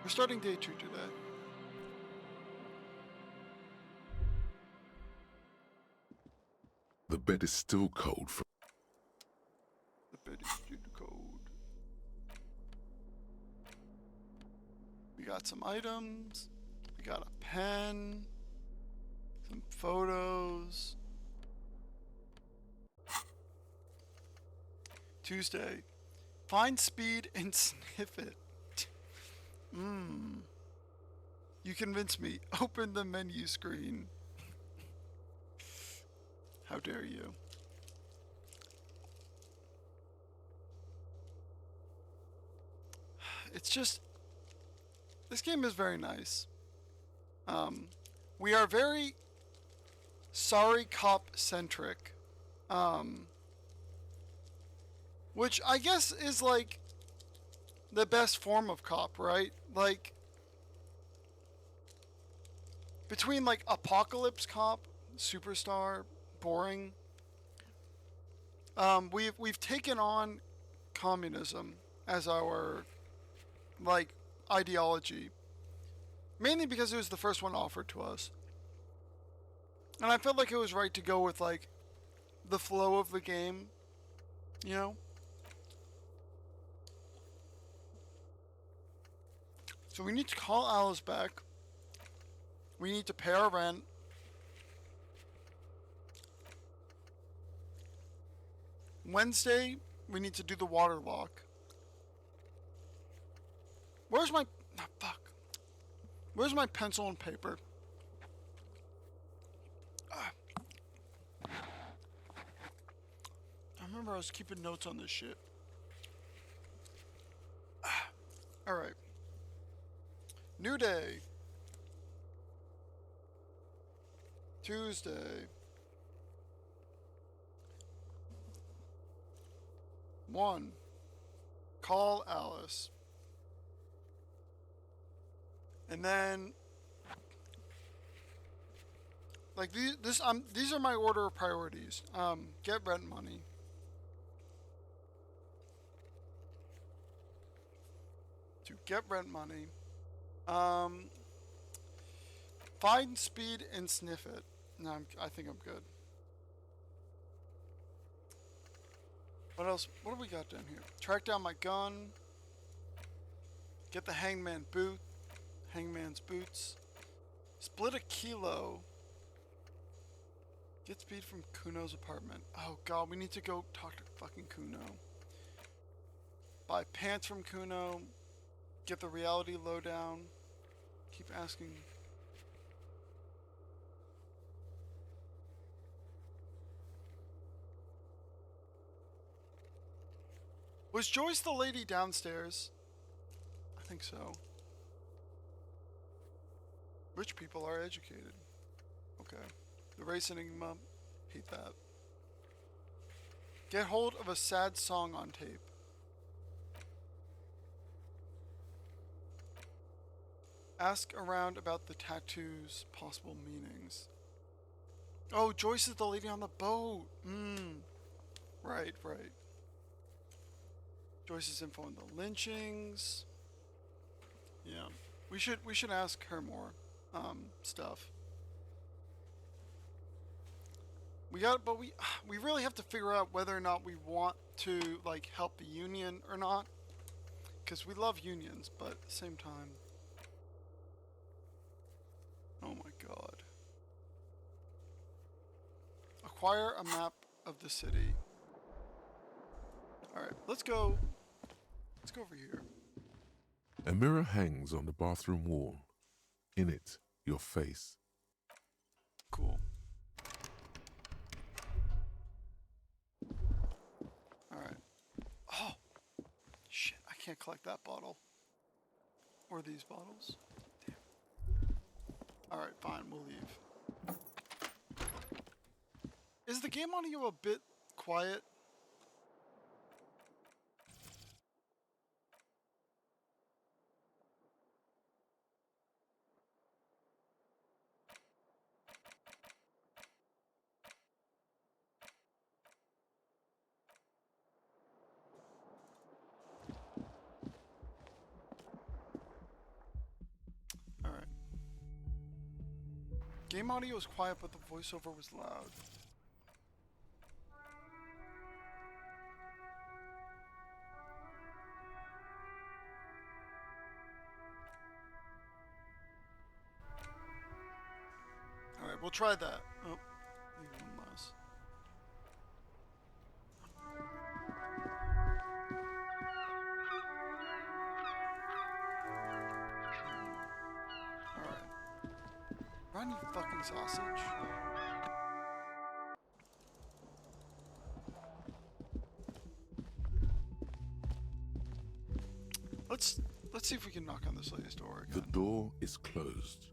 We're starting day 2 today. The bed is still cold for... The bed is due to code. We got some items. We got a pen. Some photos. Tuesday. Find speed and sniff it. You convinced me. Open the menu screen. How dare you? It's just... This game is very nice. We are very sorry cop centric. Which I guess is like the best form of cop, right? Like between like Apocalypse Cop, Superstar, boring. We've taken on communism as our like ideology, mainly because it was the first one offered to us, and I felt like it was right to go with like the flow of the game, you know. So we need to call Alice back. We need to pay our rent. Wednesday, we need to do the water lock. Where's my... Oh, fuck. Where's my pencil and paper? I remember I was keeping notes on this shit. Alright. New day. Tuesday. 1. Call Alice. And then, like these are my order of priorities. Get rent money. To get rent money. Find speed and sniff it. No, I think I'm good. What else? What do we got down here? Track down my gun. Get the hangman's boots. Split a kilo. Get speed from Kuno's apartment. Oh god, we need to go talk to fucking Kuno. Buy pants from Kuno. Get the reality lowdown. Keep asking. Was Joyce the lady downstairs? I think so. Rich people are educated. Okay. The race enigma. Hate that. Get hold of a sad song on tape. Ask around about the tattoo's possible meanings. Oh, Joyce is the lady on the boat. Right. Joyce's info on the lynchings. Yeah. We should ask her more stuff. But we really have to figure out whether or not we want to like help the union or not. Cause we love unions, but at the same time. Oh my god. Acquire a map of the city. Alright, let's go over here. A mirror hangs on the bathroom wall. In it, your face. Cool. Alright. Oh! Shit, I can't collect that bottle. Or these bottles. Damn. Alright, fine, we'll leave. Is the game audio a bit quiet? Game audio was quiet, but the voiceover was loud. Alright, we'll try that. Oh, maybe one less. Alright. Run, you fucking sausage. Let's see if we can knock on this lady's door The again. door is closed.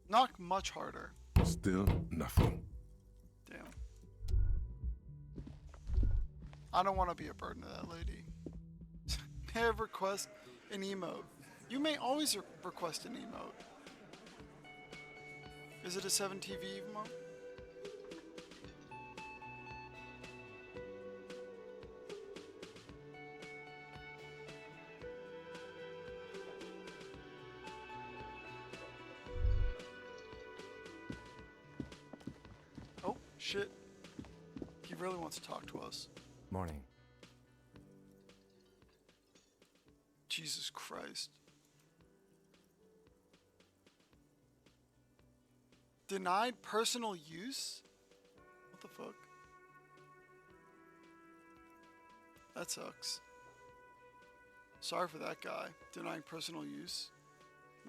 Knock much harder. Still nothing. Damn. I don't want to be a burden to that lady. May I request an emote? You may always request an emote. Is it a 7TV emote? Oh, shit. He really wants to talk to us. Morning. Jesus Christ. Denied personal use? What the fuck? That sucks. Sorry for that guy. Denying personal use.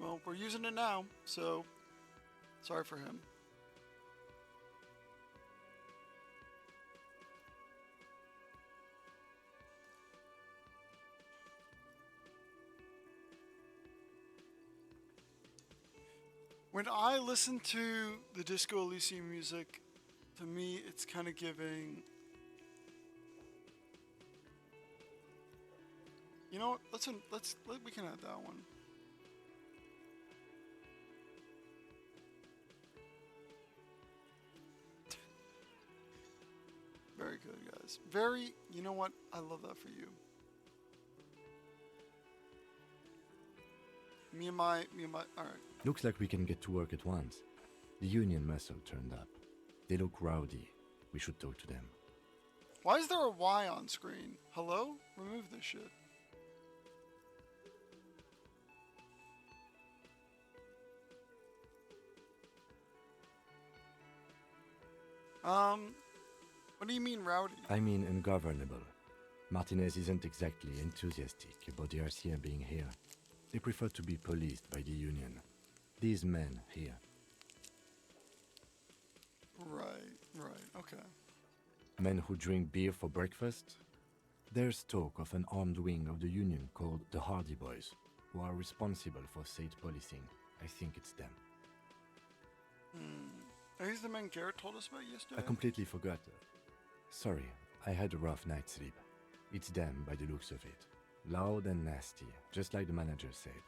Well, we're using it now, so sorry for him. When I listen to the Disco Elysium music, to me it's kind of giving... You know what? We can add that one. Very good, guys. You know what? I love that for you. Me and my, alright. Looks like we can get to work at once. The Union muscle turned up. They look rowdy. We should talk to them. Why is there a Y on screen? Hello? Remove this shit. What do you mean rowdy? I mean ungovernable. Martinez isn't exactly enthusiastic about the RCM being here. They prefer to be policed by the Union. These men here. Right, okay. Men who drink beer for breakfast? There's talk of an armed wing of the Union called the Hardy Boys, who are responsible for state policing. I think it's them. Are these the men Garrett told us about yesterday? I completely forgot. Sorry, I had a rough night's sleep. It's them by the looks of it. Loud and nasty, just like the manager said.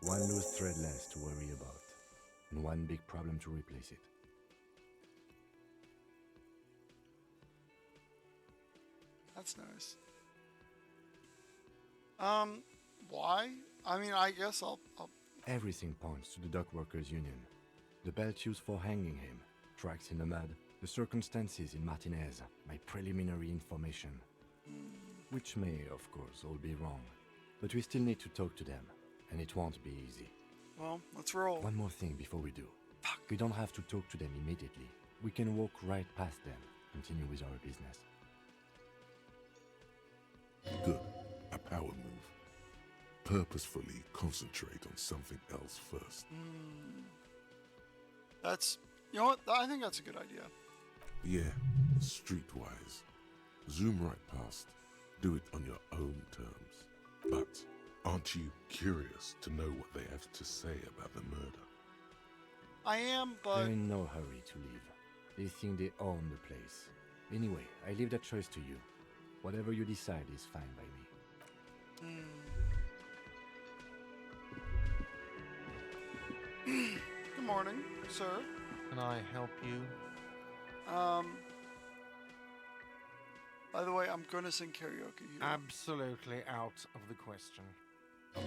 One loose thread less to worry about, and one big problem to replace it. That's nice. Why? I mean, I guess I'll... Everything points to the dock workers' union. The belt used for hanging him, tracks in the mud, the circumstances in Martinez, my preliminary information. Which may, of course, all be wrong. But we still need to talk to them, and it won't be easy. Well, let's roll. One more thing before we do. We don't have to talk to them immediately. We can walk right past them, continue with our business. Good. A power move. Purposefully concentrate on something else first. That's... You know what? I think that's a good idea. Yeah, streetwise. Zoom right past. Do it on your own terms. But aren't you curious to know what they have to say about the murder? I am, but... They're in no hurry to leave. They think they own the place. Anyway, I leave that choice to you. Whatever you decide is fine by me. Good morning, sir. Can I help you? By the way, I'm gonna sing karaoke here. Absolutely out of the question.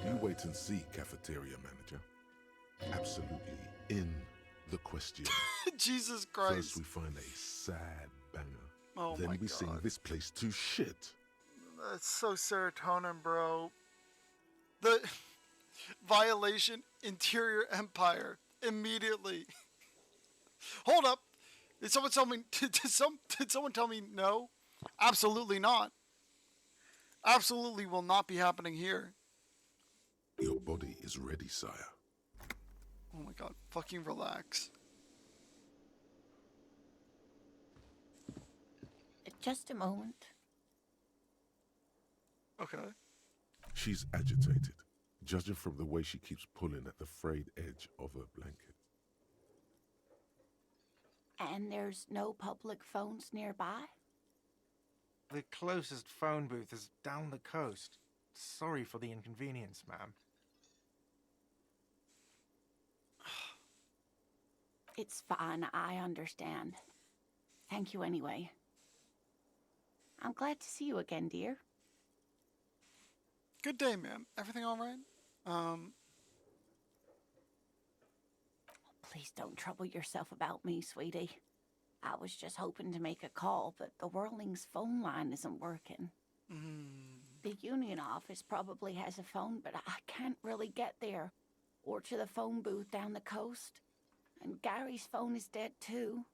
You wait and see, cafeteria manager. absolutely in the question. Jesus First, Christ. we find a sad banger. Oh Then my we sing God. this place to shit. That's so serotonin, bro. The violation, interior empire. Immediately. Hold up. Did someone tell me? Did someone tell me no? Absolutely not. Absolutely will not be happening here. Your body is ready, sire. Oh my God. Fucking relax. Just a moment. Okay. She's agitated, judging from the way she keeps pulling at the frayed edge of her blanket. And there's no public phones nearby? The closest phone booth is down the coast. Sorry for the inconvenience, ma'am. It's fine, I understand. Thank you anyway. I'm glad to see you again, dear. Good day, ma'am. Everything all right? Please don't trouble yourself about me, sweetie. I was just hoping to make a call, but the Whirling's phone line isn't working. The Union office probably has a phone, but I can't really get there. Or to the phone booth down the coast. And Gary's phone is dead too.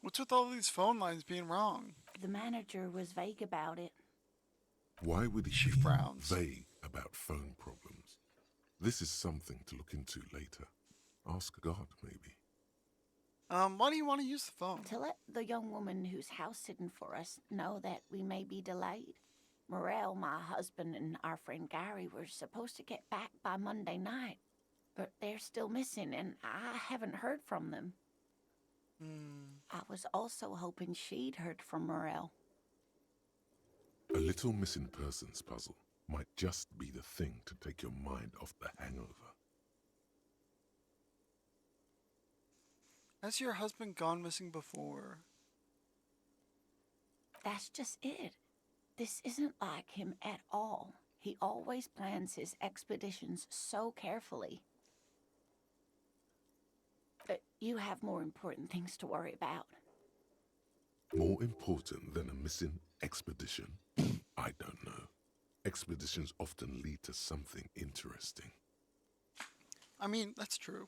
What's with all these phone lines being wrong? The manager was vague about it. Why would he She be frowns. vague about phone problems? This is something to look into later. Ask God, maybe. Why do you want to use the phone? To let the young woman who's house sitting for us know that we may be delayed. Morel, my husband, and our friend Gary were supposed to get back by Monday night, but they're still missing, and I haven't heard from them. I was also hoping she'd heard from Morel. A little missing persons puzzle might just be the thing to take your mind off the hangover. Has your husband gone missing before? That's just it. This isn't like him at all. He always plans his expeditions so carefully. But you have more important things to worry about. More important than a missing expedition? I don't know. Expeditions often lead to something interesting. I mean, that's true.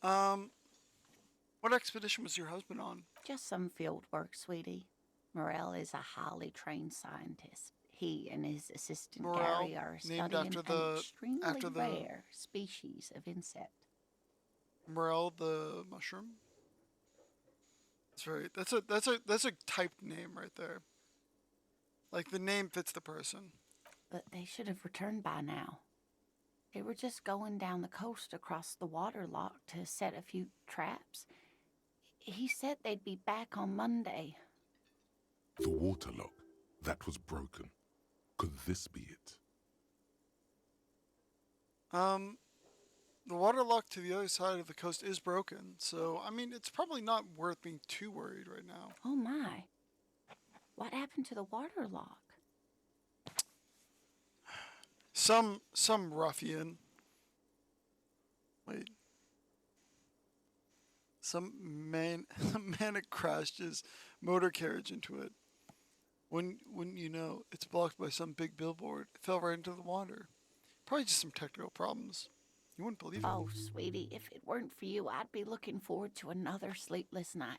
What expedition was your husband on? Just some field work, sweetie. Morel is a highly trained scientist. He and his assistant Morel, Gary are named studying after an the- extremely after the- rare species of insect. Morel the mushroom? That's right. That's a typed name right there. Like the name fits the person. But they should have returned by now. They were just going down the coast across the waterlock to set a few traps. He said they'd be back on Monday. The waterlock, that was broken. Could this be it? The waterlock to the other side of the coast is broken, so I mean it's probably not worth being too worried right now. Oh my. What happened to the waterlock? Some ruffian. Wait. Some man had crashed his motor carriage into it. Wouldn't you know, it's blocked by some big billboard. It fell right into the water. Probably just some technical problems. You wouldn't believe it. Oh, sweetie, if it weren't for you, I'd be looking forward to another sleepless night.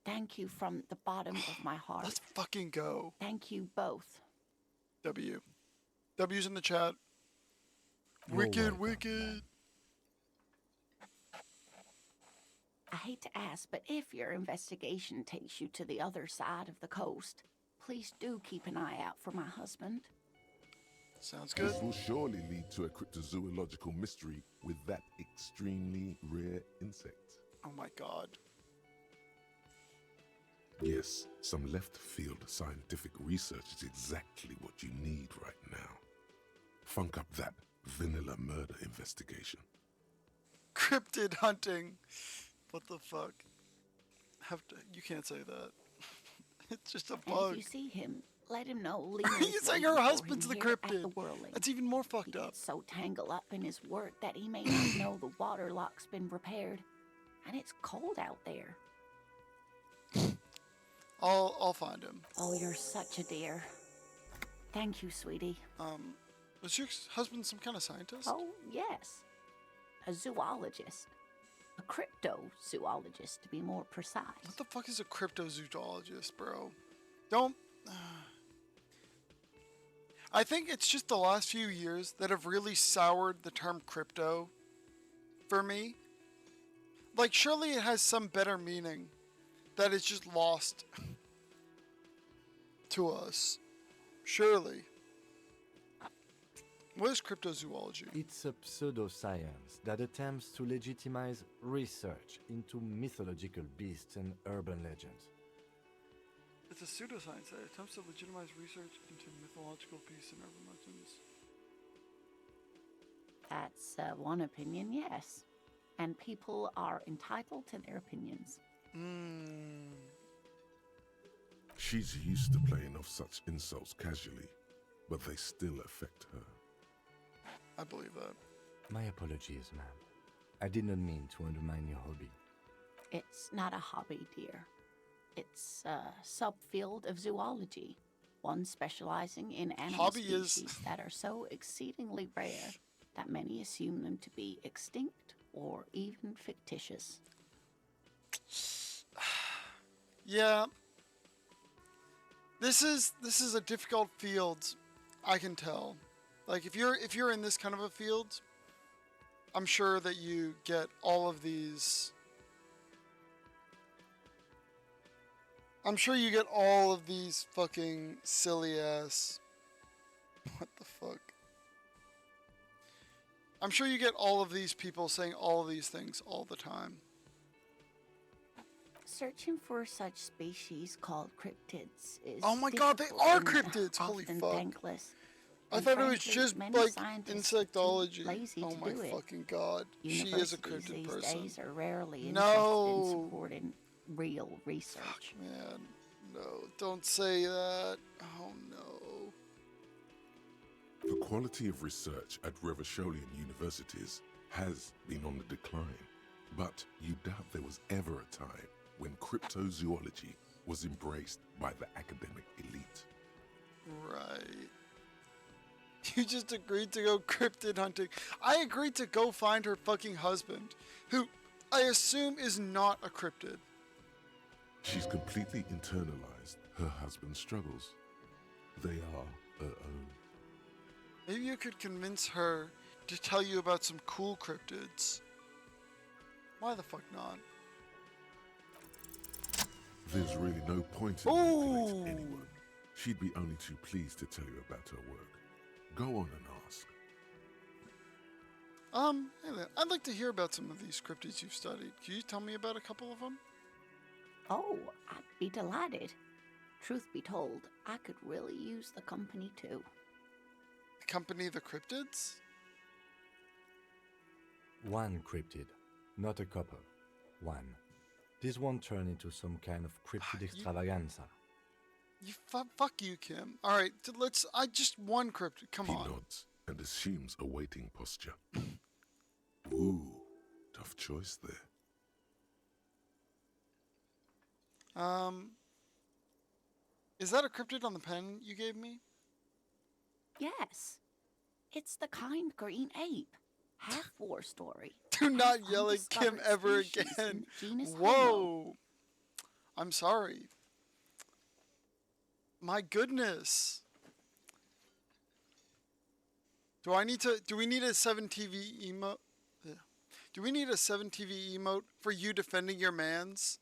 Thank you from the bottom of my heart. Let's fucking go. Thank you both. W. W's in the chat. You're Wicked, welcome, wicked. ma'am. I hate to ask, but if your investigation takes you to the other side of the coast, please do keep an eye out for my husband. Sounds good. This will surely lead to a cryptozoological mystery with that extremely rare insect. Oh my god. Yes, some left-field scientific research is exactly what you need right now. Funk up that vanilla murder investigation. Cryptid hunting. What the fuck? You can't say that. It's just a And bug. if you see him, let him know Lena You is saying waiting her for husband's him the here at cryptid. the whirling. That's even more He fucked up. gets so tangled up in his work that he may not know the water lock's been repaired, and it's cold out there. I'll find him. Oh, you're such a dear. Thank you, sweetie. Was your husband some kind of scientist? Oh, yes. A zoologist. A cryptozoologist, to be more precise. What the fuck is a cryptozoologist, bro? Don't. I think it's just the last few years that have really soured the term crypto for me. Like, surely it has some better meaning that it's just lost to us. Surely. What is cryptozoology? It's a pseudoscience that attempts to legitimize research into mythological beasts and urban legends. It's a pseudoscience that attempts to legitimize research into mythological beasts and urban legends. That's one opinion, yes. And people are entitled to their opinions. She's used to playing off such insults casually, but they still affect her. I believe that. My apologies, ma'am. I did not mean to undermine your hobby. It's not a hobby, dear. It's a subfield of zoology, one specializing in animal Hobby is- species that are so exceedingly rare that many assume them to be extinct or even fictitious. Yeah. This is a difficult field, I can tell. Like if you're in this kind of a field, I'm sure that you get all of these. I'm sure you get all of these fucking silly ass. What the fuck? I'm sure you get all of these people saying all of these things all the time. Searching for such species called cryptids is Oh my god, they difficult are and cryptids! Holy often fuck. thankless. I And thought it was frankly, just many like scientists are too insectology. lazy Oh to my do it. fucking god. She is a Universities cryptid these person. days are rarely No. interested in supporting real research. Man, no, don't say that. Oh no. The quality of research at Revacholian universities has been on the decline, but you doubt there was ever a time when cryptozoology was embraced by the academic elite. Right. You just agreed to go cryptid hunting. I agreed to go find her fucking husband, who I assume is not a cryptid. She's completely internalized her husband's struggles. They are her own. Maybe you could convince her to tell you about some cool cryptids. Why the fuck not? There's really no point in manipulating anyone. She'd be only too pleased to tell you about her work. Go on and ask. Hey there. I'd like to hear about some of these cryptids you've studied. Can you tell me about a couple of them? Oh, I'd be delighted. Truth be told, I could really use the company too. Accompany the cryptids? One cryptid, not a couple. One. This won't turn into some kind of cryptid extravaganza. You fuck you, Kim. All right, I just one cryptid. Come He on. nods and assumes a waiting posture. Ooh, tough choice there. Is that a cryptid on the pen you gave me? Yes, it's the kind green ape. Half war story. Do not half yell at Kim undiscovered ever species again. in genus Homo. Whoa. I'm sorry. My goodness. Do we need a 7TV emote? Do we need a 7TV emote for you defending your mans?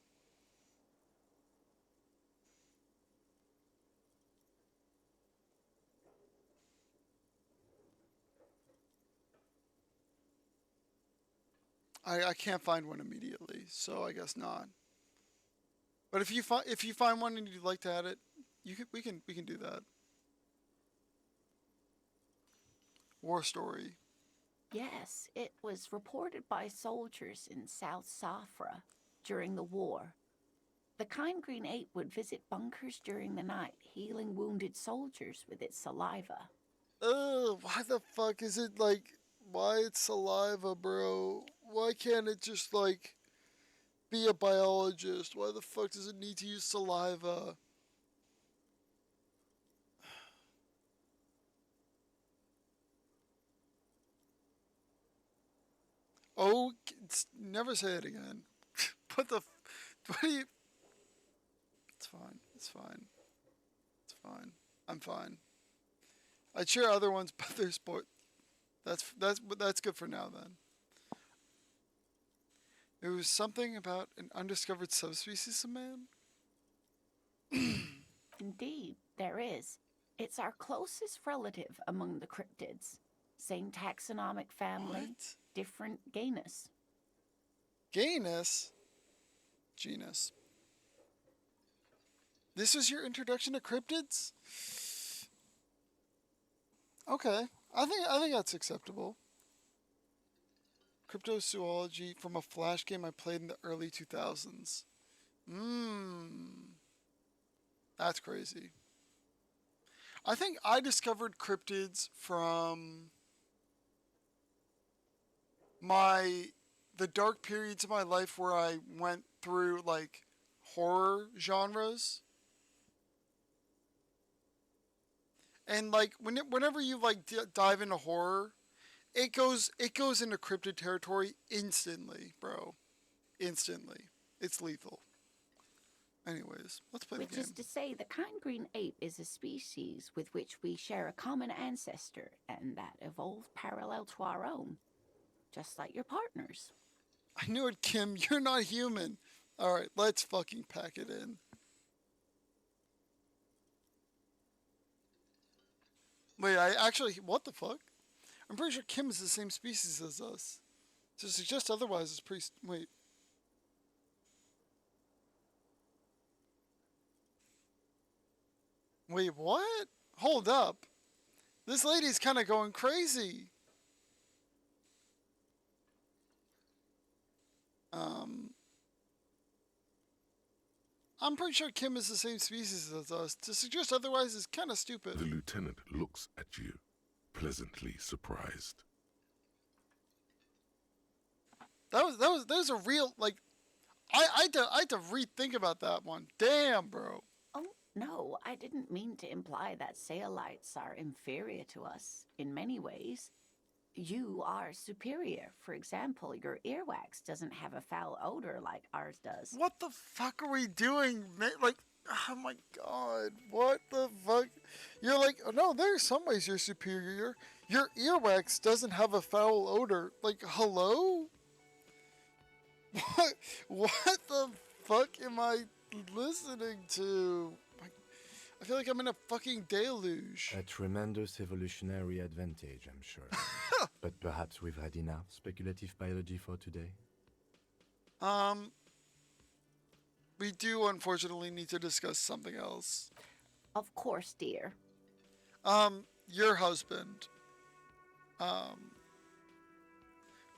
I can't find one immediately, so I guess not. But if you find one and you'd like to add it, we can do that. War story. Yes, it was reported by soldiers in South Safra during the war. The kind green ape would visit bunkers during the night, healing wounded soldiers with its saliva. Ugh, why the fuck is it like, why it's saliva, bro? Why can't it just like be a biologist? Why the fuck does it need to use saliva? Oh, never say it again. What the, what do you, it's fine, it's fine, it's fine. I'm fine. I'd share other ones, but they're sport. That's good for now then. It was something about an undiscovered subspecies of man? Indeed, there is. It's our closest relative among the cryptids. Same taxonomic family, What? different genus. Genus? Genus. This was your introduction to cryptids? Okay. I think that's acceptable. Cryptozoology from a Flash game I played in the early 2000s. That's crazy. I think I discovered cryptids from the dark periods of my life where I went through like horror genres. And like whenever you like dive into horror, it goes into cryptid territory instantly, bro. Instantly. It's lethal. Anyways, let's play the Which game. is to say, the kind green ape is a species with which we share a common ancestor and that evolved parallel to our own. Just like your partners. I knew it, Kim. You're not human. Alright, let's fucking pack it in. Wait, what the fuck? I'm pretty sure Kim is the same species as us. To suggest otherwise is pretty, wait. Wait, what? Hold up. This lady's kind of going crazy. I'm pretty sure Kim is the same species as us. To suggest otherwise is kind of stupid. The lieutenant looks at you, pleasantly surprised. That was a real, like, I had to rethink about that one. Damn, bro. Oh, no, I didn't mean to imply that Saolites are inferior to us in many ways. You are superior. For example, your earwax doesn't have a foul odor like ours does. What the fuck are we doing, man? Like, oh my god, what the fuck? You're like, oh, no, there's some ways you're superior. Your earwax doesn't have a foul odor. Like, hello? What the fuck am I listening to? I feel like I'm in a fucking deluge. A tremendous evolutionary advantage, I'm sure. But perhaps we've had enough speculative biology for today? We do unfortunately need to discuss something else. Of course, dear. Your husband.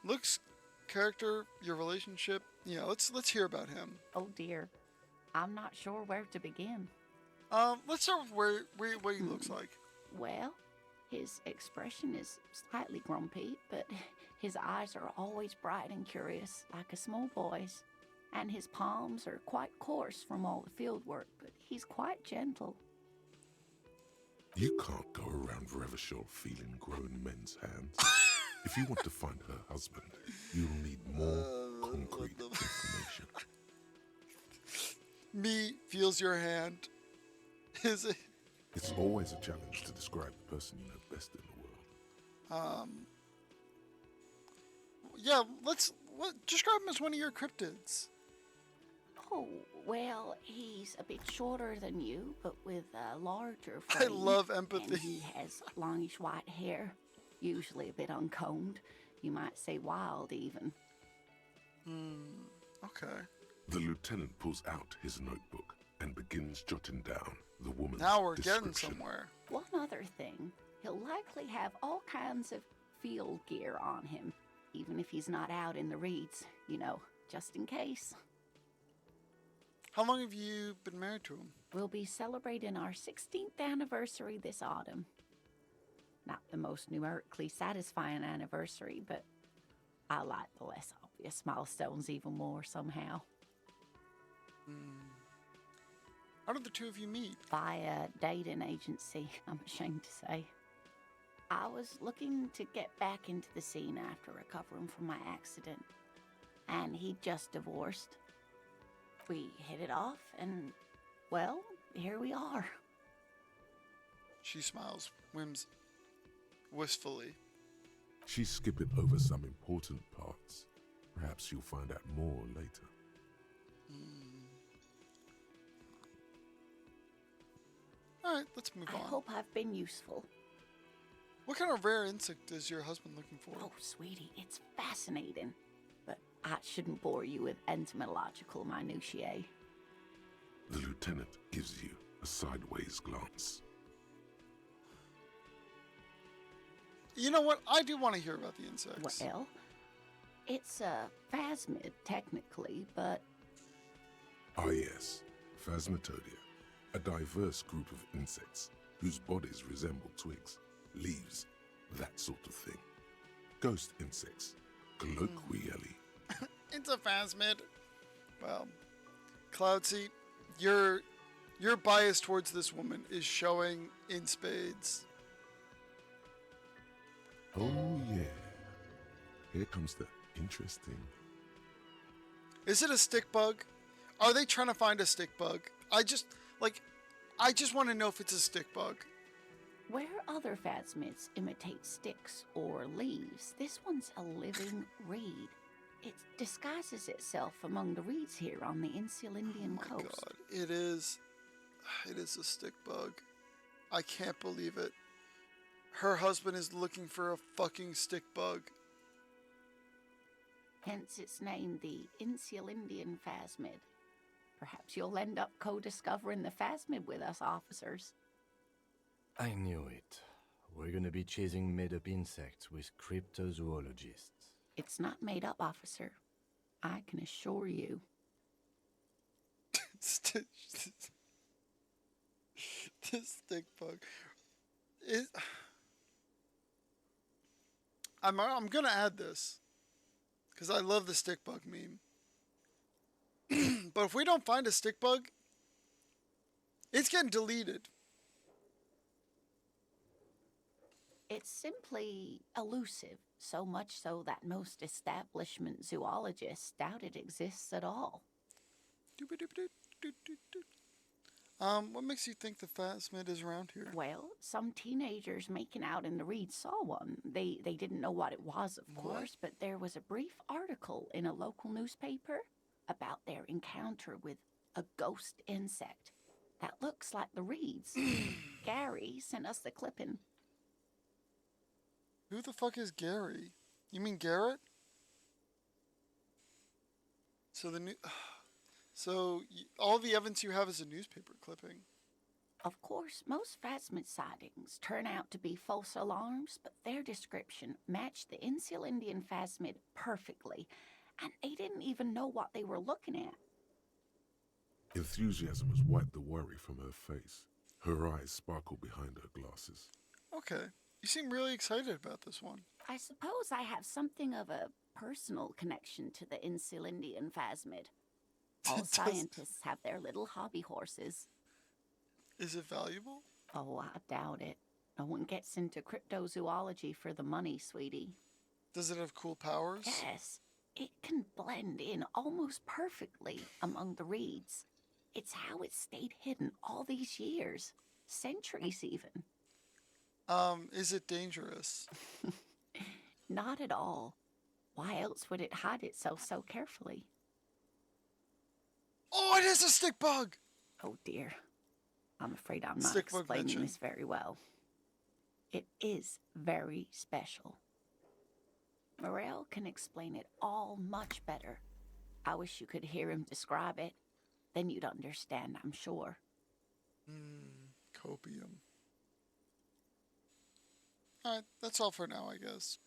Looks, character, your relationship. Yeah, let's hear about him. Oh dear. I'm not sure where to begin. Let's start with what he looks like. Well, his expression is slightly grumpy, but his eyes are always bright and curious, like a small boy's. And his palms are quite coarse from all the field work, but he's quite gentle. You can't go around Revachol feeling grown men's hands. If you want to find her husband, you'll need more concrete information. Me feels your hand. Is it? It's always a challenge to describe the person you know best in the world. Yeah, describe him as one of your cryptids. Oh, well, he's a bit shorter than you, but with a larger I frame. love empathy. And he has longish white hair, usually a bit uncombed. You might say wild, even. Okay. The lieutenant pulls out his notebook and begins jotting down the woman's Now we're getting description. somewhere. One other thing, he'll likely have all kinds of field gear on him, even if he's not out in the reeds, just in case. How long have you been married to him? We'll be celebrating our 16th anniversary this autumn. Not the most numerically satisfying anniversary, but I like the less obvious milestones even more somehow. How did the two of you meet? Via dating agency, I'm ashamed to say. I was looking to get back into the scene after recovering from my accident, and he'd just divorced. We hit it off, and, well, here we are. She smiles, wistfully. She's skipping over some important parts. Perhaps you'll find out more later. Alright, let's move I on. hope I've been useful. What kind of rare insect is your husband looking for? Oh, sweetie, it's fascinating. But I shouldn't bore you with entomological minutiae. The lieutenant gives you a sideways glance. You know what? I do want to hear about the insects. Well, it's a phasmid, technically, but Ah yes, Phasmatodea, a diverse group of insects whose bodies resemble twigs, leaves, that sort of thing. Ghost insects, colloquially. It's a phasmid. Well, Cloudsy, your bias towards this woman is showing in spades. Oh yeah, here comes the interesting. Is it a stick bug? Are they trying to find a stick bug? I just want to know if it's a stick bug. where other phasmids imitate sticks or leaves, this one's a living reed. It disguises itself among the reeds here on the insular Indian Oh my coast. God, it is a stick bug. I can't believe it. Her husband is looking for a fucking stick bug. Hence its name, the insular Indian phasmid. Perhaps you'll end up co-discovering the phasmid with us officers. I knew it. We're gonna be chasing made-up insects with cryptozoologists. It's not made up, officer. I can assure you. This stick bug is. I'm gonna add this because I love the stick bug meme. But if we don't find a stick bug, it's getting deleted. It's simply elusive, so much so that most establishment zoologists doubt it exists at all. What makes you think the phasmid is around here? Well, some teenagers making out in the reeds saw one. They didn't know what it was, of What? course, but there was a brief article in a local newspaper about their encounter with a ghost insect that looks like the reeds. Gary sent us the clipping. Who the fuck is Gary? You mean Garrett? So the new, all the evidence you have is a newspaper clipping. Of course, most phasmid sightings turn out to be false alarms, but their description matched the insular Indian phasmid perfectly, and they didn't even know what they were looking at. Enthusiasm has wiped the worry from her face. Her eyes sparkle behind her glasses. Okay, you seem really excited about this one. I suppose I have something of a personal connection to the insular Indian phasmid. All Does- scientists have their little hobby horses. Is it valuable? Oh, I doubt it. No one gets into cryptozoology for the money, sweetie. Does it have cool powers? Yes, it can blend in almost perfectly among the reeds. It's how it stayed hidden all these years, centuries even. Is it dangerous? Not at all. Why else would it hide itself so carefully? Oh, it is a stick bug! Oh dear. I'm afraid I'm not Stick bug explaining mention. this very well. It is very special. Morel can explain it all much better. I wish you could hear him describe it. Then you'd understand, I'm sure. Copium. Alright, that's all for now, I guess.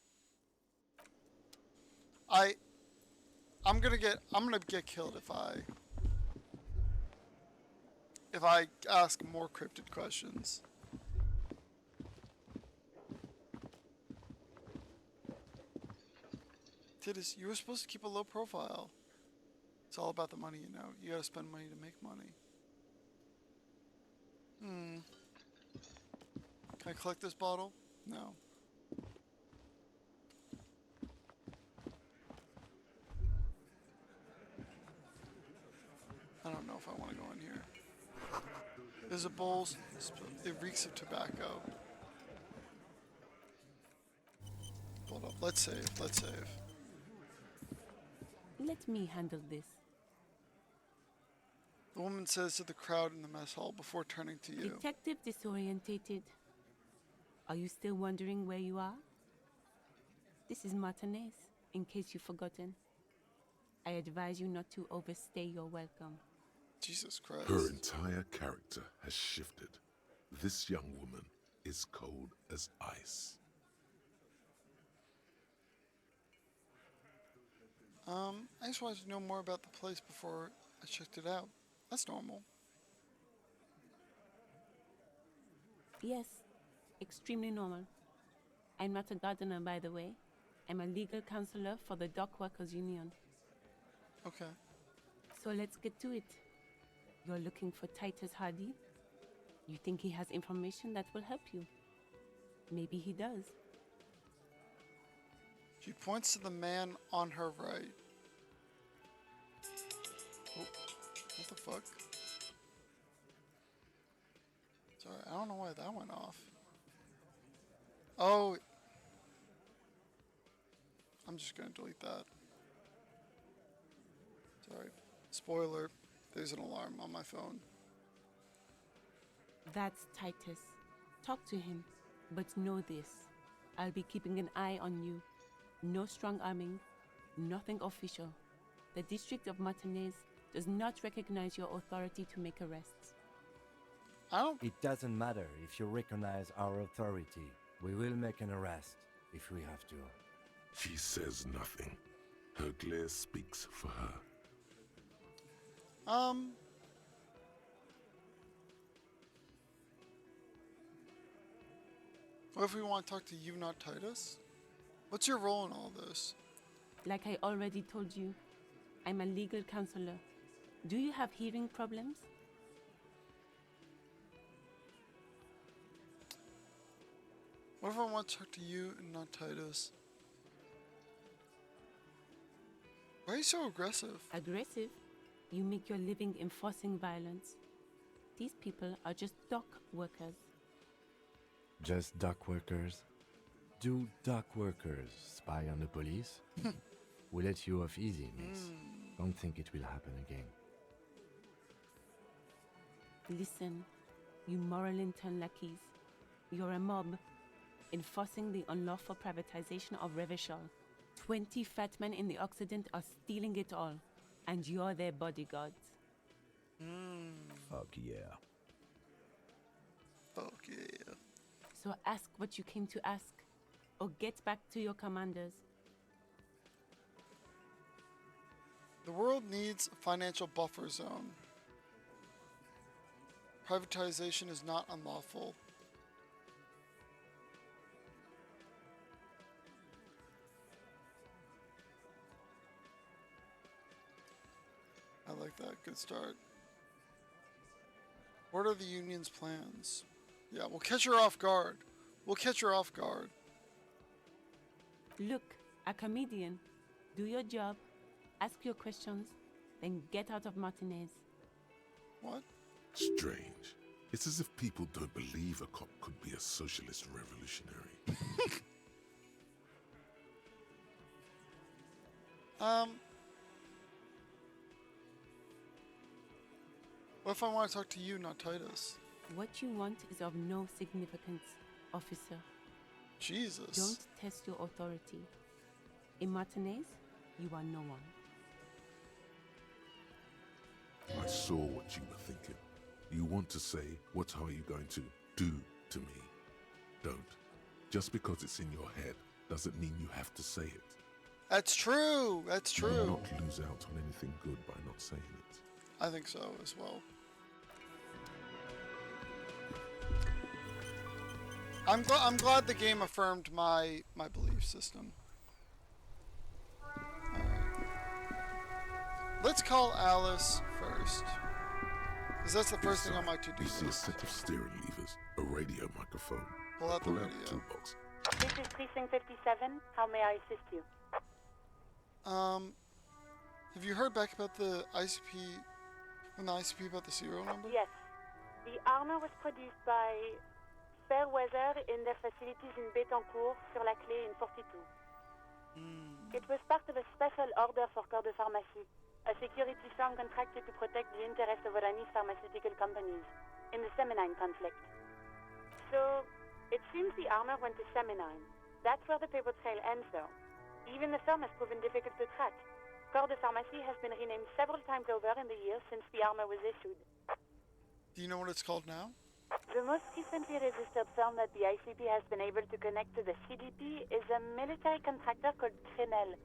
I'm gonna get killed if I if I ask more cryptid questions. Titus, you were supposed to keep a low profile. It's all about the money, you know. You gotta spend money to make money. Can I collect this bottle? No. I don't know if I want to go in here. There's a bowl. It reeks of tobacco. Hold up. Let's save. Let's save. Let me handle this. The woman says to the crowd in the mess hall before turning to you. Detective disorientated. Are you still wondering where you are? This is Martinez, in case you've forgotten. I advise you not to overstay your welcome. Jesus Christ. Her entire character has shifted. This young woman is cold as ice. I just wanted to know more about the place before I checked it out. That's normal. Yes, extremely normal. I'm not a gardener, by the way. I'm a legal counselor for the Dock Workers Union. Okay. So let's get to it. You're looking for Titus Hardy? You think he has information that will help you? Maybe he does. She points to the man on her right. Oh, what the fuck? Sorry, I don't know why that went off. Oh. I'm just gonna delete that. Sorry. Spoiler. There's an alarm on my phone. That's Titus. Talk to him, but know this. I'll be keeping an eye on you. No strong arming, nothing official. The District of Martinez does not recognize your authority to make arrests. I don't. It doesn't matter if you recognize our authority. We will make an arrest if we have to. She says nothing. Her glare speaks for her. What if we want to talk to you, not Titus? What's your role in all this? Like I already told you, I'm a legal counselor. Do you have hearing problems? What if I want to talk to you and not Titus? Why are you so aggressive? Aggressive? You make your living enforcing violence. These people are just dock workers. Just dock workers? Do dock workers spy on the police? We'll let you off easy, miss. Don't think it will happen again. Listen, you moral intern lackeys. You're a mob, enforcing the unlawful privatization of Revachol. 20 fat men in the Occident are stealing it all, and you're their bodyguards. Fuck yeah. Fuck yeah. So ask what you came to ask, or get back to your commanders. The world needs a financial buffer zone. Privatization is not unlawful. I like that. Good start. What are the union's plans? Yeah, we'll catch her off guard. We'll catch her off guard. Look, a comedian. Do your job, ask your questions, then get out of Martinez. What? Strange. It's as if people don't believe a cop could be a socialist revolutionary. What if I want to talk to you, not Titus? What you want is of no significance, officer. Jesus. Don't test your authority. In Martinez, you are no one. I saw what you were thinking. You want to say, what are you going to do to me? Don't. Just because it's in your head doesn't mean you have to say it. That's true. That's You will true. not lose out on anything good by not saying it. I think so as well. I'm glad the game affirmed my belief system. Let's call Alice first. Because that's the first thing on my to-do You see a list. set of steering levers, a radio microphone. Pull out the Pull out radio. the toolbox. This is Precinct 57. How may I assist you? Have you heard back about the ICP, from the ICP about the serial number? Yes. The armor was produced by Fairweather in their facilities in Bétancourt sur la Clé in 42. It was part of a special order for Corps de Pharmacie, a security firm contracted to protect the interests of Oranese pharmaceutical companies in the Seminine conflict. So, it seems the armor went to Seminine. That's where the paper trail ends, though. Even the firm has proven difficult to track. Corps de Pharmacie has been renamed several times over in the years since the armor was issued. Do you know what it's called now? The most recently registered firm that the ICP has been able to connect to the CDP is a military contractor called Crenel,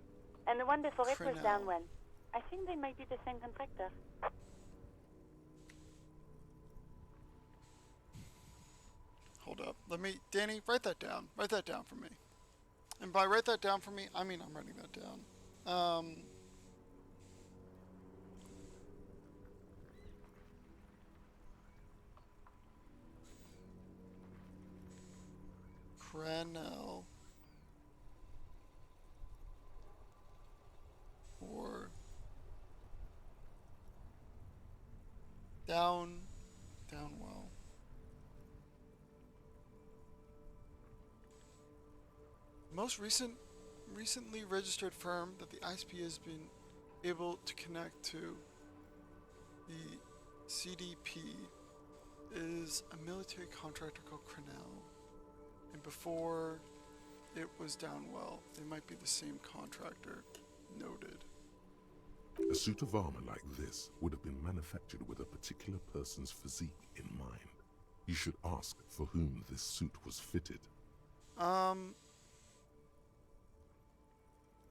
and the one before it was Crenel. Downwell. I think they might be the same contractor. Hold up. Danny, write that down. Write that down for me. And by write that down for me, I mean I'm writing that down. Crenel. Or Downwell. Most recently registered firm that the ISP has been able to connect to the CDP is a military contractor called Crenel. And before it was Downwell, they might be the same contractor. Noted. A suit of armor like this would have been manufactured with a particular person's physique in mind. You should ask for whom this suit was fitted.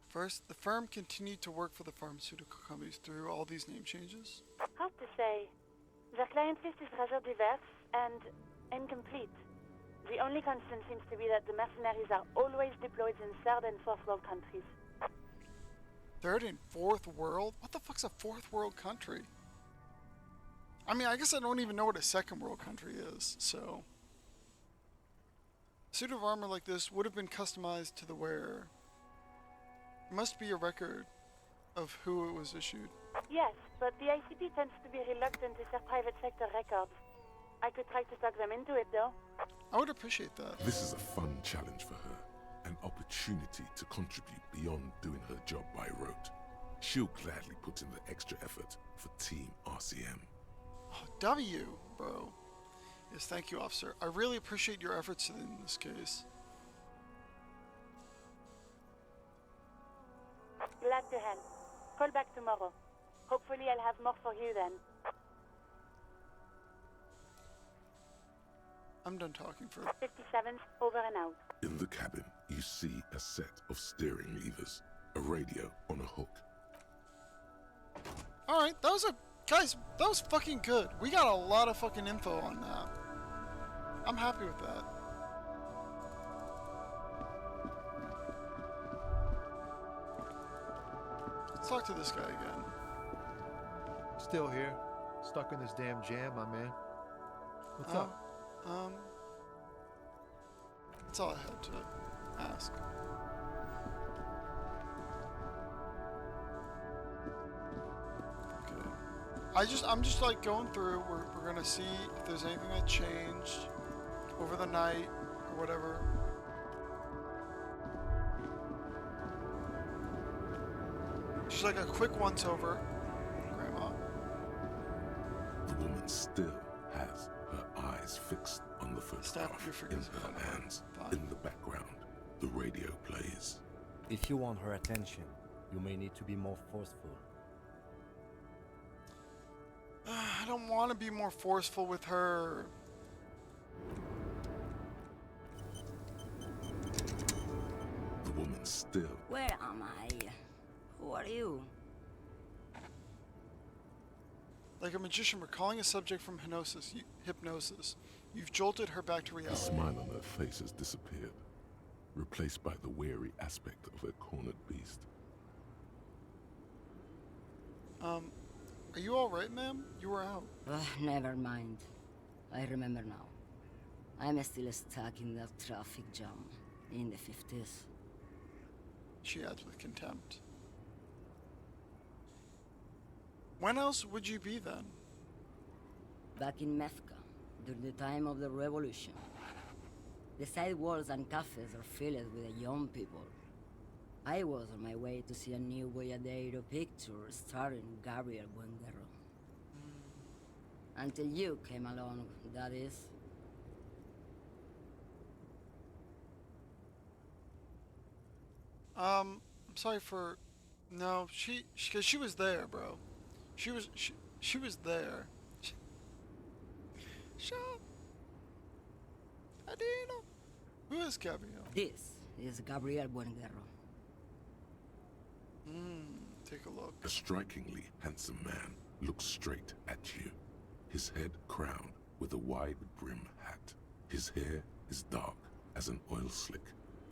First, the firm continued to work for the pharmaceutical companies through all these name changes. Hard to say. Their client list is rather diverse and incomplete. The only constant seems to be that the mercenaries are always deployed in third and fourth world countries. Third and fourth world? What the fuck's a fourth world country? I mean, I guess I don't even know what a second world country is, so. A suit of armor like this would have been customized to the wearer. There must be a record of who it was issued. Yes, but the ICP tends to be reluctant to share private sector records. I could try to talk them into it, though. I would appreciate that. This is a fun challenge for her. An opportunity to contribute beyond doing her job by rote. She'll gladly put in the extra effort for Team RCM. Oh, W, bro. Yes, thank you, officer. I really appreciate your efforts in this case. Glad to help. Call back tomorrow. Hopefully I'll have more for you then. I'm done talking for 57's over and out. In the cabin, you see a set of steering levers, a radio on a hook. Alright, guys, that was fucking good. We got a lot of fucking info on that. I'm happy with that. Let's talk to this guy again. Still here. Stuck in this damn jam, my man. What's up? That's all I had to ask. Okay. I'm just like going through. We're gonna see if there's anything that changed over the night or whatever. Just like a quick once over, Grandma. The woman still has her eyes fixed on the photograph your in fingers. her hands. Fine. In the background, the radio plays. If you want her attention, you may need to be more forceful. I don't want to be more forceful with her. The woman still Where am I? Who are you? Like a magician recalling a subject from hypnosis. You've jolted her back to The reality. smile on her face has disappeared, replaced by the weary aspect of a cornered beast. Are you alright, ma'am? You were out. Never mind. I remember now. I'm still stuck in that traffic jam in the 50s. She adds with contempt. When else would you be then? Back in Methka, during the time of the revolution. The sidewalks and cafes are filled with young people. I was on my way to see a new Boyadero picture starring Gabriel Buenguerro. Until you came along, that is. I'm sorry for... No, cause she was there, bro. She was there. Shut up. Adina. Who is Gabriel? This is Gabriel Buenguerro. Take a look. A strikingly handsome man looks straight at you, his head crowned with a wide brim hat. His hair is dark as an oil slick,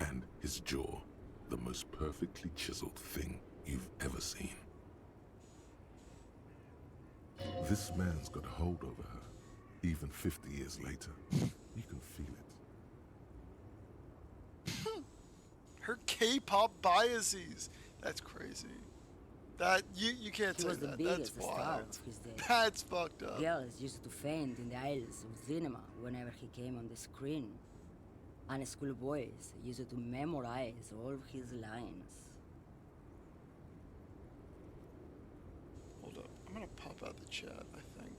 and his jaw the most perfectly chiseled thing you've ever seen. This man's got a hold over her, even 50 years later. You can feel it. Her K-pop biases. That's crazy. That you can't He say was the that. biggest That's star wild. of his day. That's fucked up. Girls used to faint in the aisles of cinema whenever he came on the screen. And schoolboys used to memorize all of his lines. Hold up. I'm gonna pop out the chat, I think.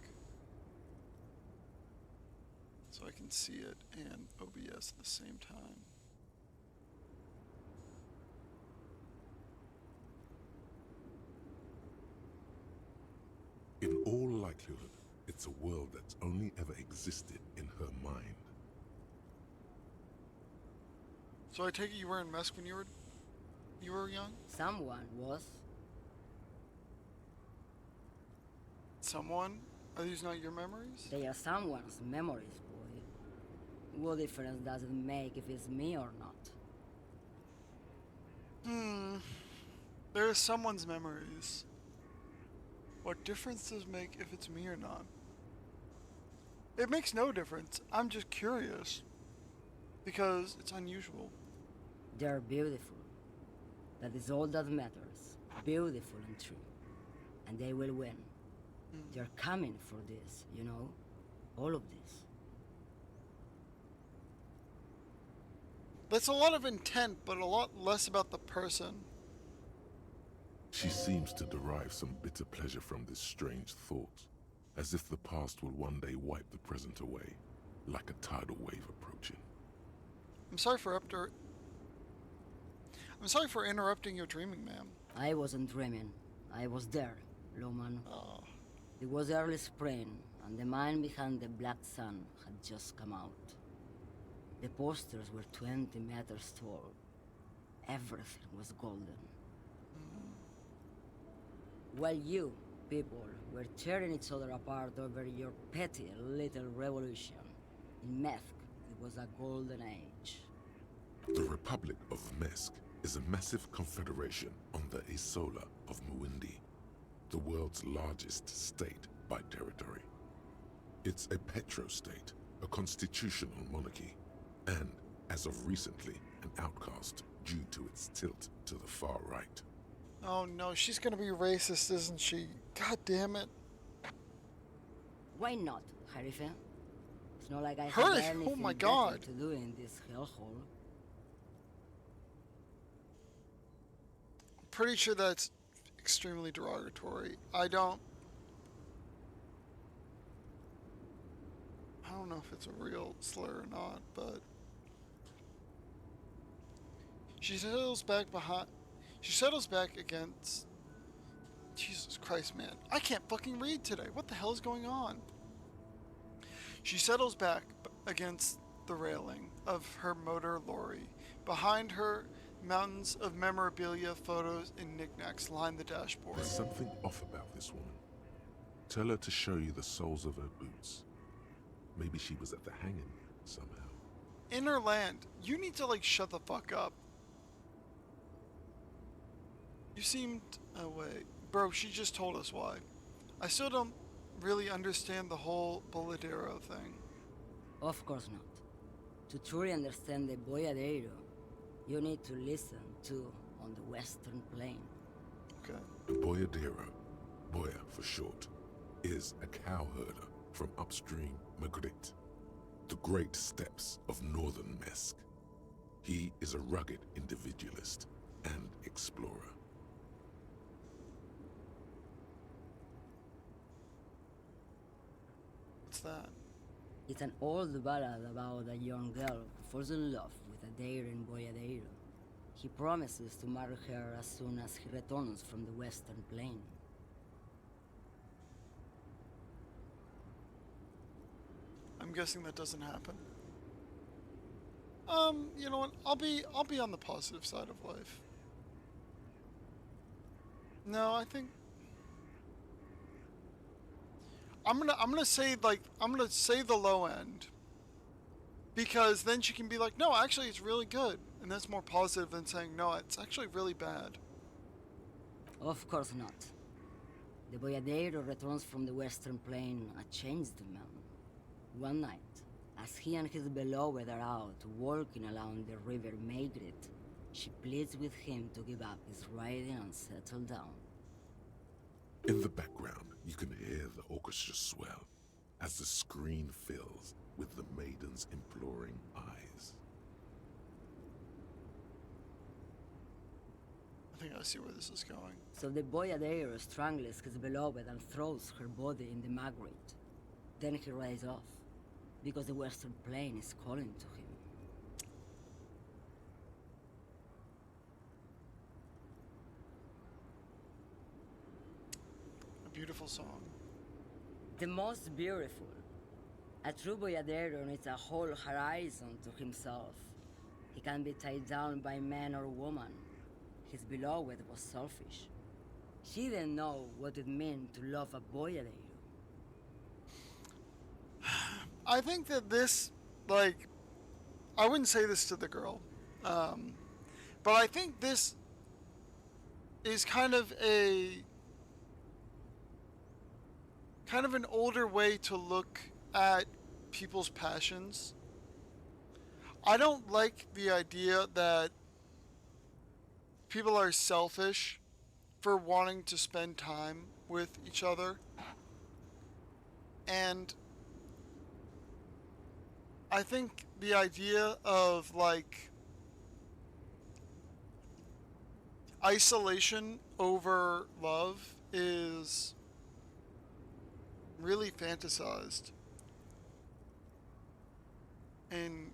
So I can see it and OBS at the same time. In all likelihood, it's a world that's only ever existed in her mind. So I take it you were in Mesk when you were young? Someone was. Someone? Are these not your memories? They are someone's memories, boy. What difference does it make if it's me or not? There is someone's memories. What difference does it make if it's me or not? It makes no difference. I'm just curious. Because it's unusual. They're beautiful. That is all that matters. Beautiful and true. And they will win. They're coming for this, you know? All of this. That's a lot of intent, but a lot less about the person. She seems to derive some bitter pleasure from this strange thought, as if the past will one day wipe the present away, like a tidal wave approaching. I'm sorry for interrupting your dreaming, ma'am. I wasn't dreaming. I was there, Loman. Oh. It was early spring, and the man behind the black sun had just come out. The posters were 20 meters tall. Everything was golden. While you, people, were tearing each other apart over your petty little revolution, in Methk, it was a golden age. The Republic of Mesk is a massive confederation on the Isola of Muindi, the world's largest state by territory. It's a petrostate, a constitutional monarchy, and, as of recently, an outcast due to its tilt to the far right. Oh no, she's gonna be racist, isn't she? God damn it. Why not, Harife? It's not like I have Harife? anything Oh my better God. to do in this hellhole. Pretty sure that's extremely derogatory. I don't know if it's a real slur or not, but she settles back against... Jesus Christ, man. I can't fucking read today. What the hell is going on? She settles back against the railing of her motor lorry. Behind her, mountains of memorabilia, photos, and knickknacks line the dashboard. There's something off about this woman. Tell her to show you the soles of her boots. Maybe she was at the hanging somehow. Inner land. You need to, like, shut the fuck up. You seemed... Oh, wait. Bro, she just told us why. I still don't really understand the whole Bolidero thing. Of course not. To truly understand the Boyadero, you need to listen to on the Western Plain. Okay. The Boyadero, Boya for short, is a cowherder from upstream Magritte, the great steppes of northern Mesk. He is a rugged individualist and explorer. What's that? It's an old ballad about a young girl who falls in love with a daring Boyadero. He promises to marry her as soon as he returns from the Western Plain. I'm guessing that doesn't happen. You know what? I'll be on the positive side of life. No, I think I'm gonna say the low end. Because then she can be like, no, actually it's really good. And that's more positive than saying, no, it's actually really bad. Of course not. The Boyadero returns from the Western Plain a changed man. One night, as he and his beloved are out walking along the river Maigret, she pleads with him to give up his riding and settle down. In the background, you can hear the orchestra swell as the screen fills with the maiden's imploring eyes. I think I see where this is going. So the Boyadero strangles his beloved and throws her body in the Magritte. Then he rides off, because the Western Plain is calling to him. A beautiful song. The most beautiful. A true Boyadero needs a whole horizon to himself. He can be tied down by man or woman. His beloved was selfish. She didn't know what it meant to love a Boyadero. I think that this, like, I wouldn't say this to the girl, but I think this is kind of an older way to look at people's passions. I don't like the idea that people are selfish for wanting to spend time with each other. And I think the idea of, like, isolation over love is really fantasized and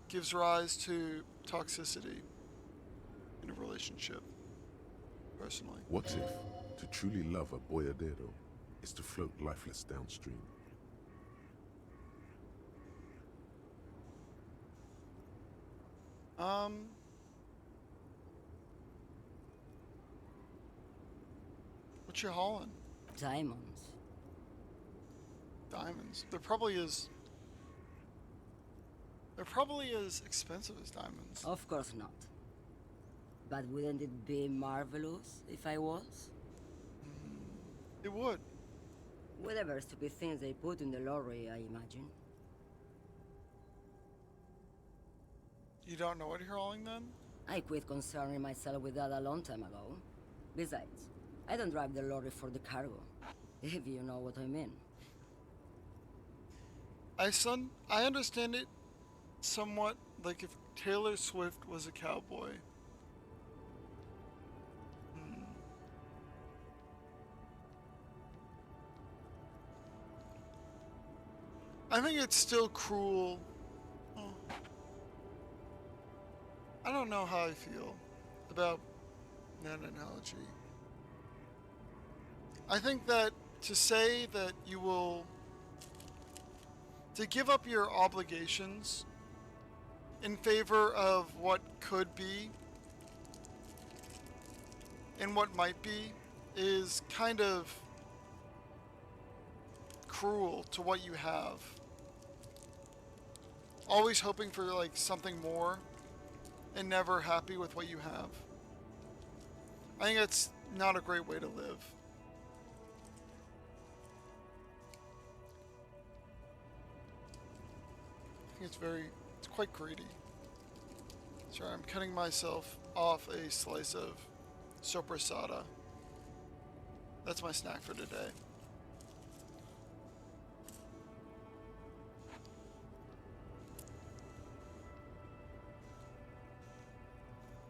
gives rise to toxicity in a relationship, personally. What if to truly love a Boyadero is to float lifeless downstream? What you hauling? Diamonds. Diamonds. They're probably as expensive as diamonds. Of course not. But wouldn't it be marvelous if I was? It would. Whatever stupid things they put in the lorry, I imagine. You don't know what you're hauling then? I quit concerning myself with that a long time ago. Besides, I don't drive the lorry for the cargo, if you know what I mean. I understand it somewhat like if Taylor Swift was a cowboy. I think it's still cruel. Oh. I don't know how I feel about that analogy. I think that to say that you will... to give up your obligations in favor of what could be and what might be is kind of cruel to what you have. always hoping for like something more and never happy with what you have. I think that's not a great way to live. I think it's quite greedy. Sorry, I'm cutting myself off a slice of sopressata. That's my snack for today.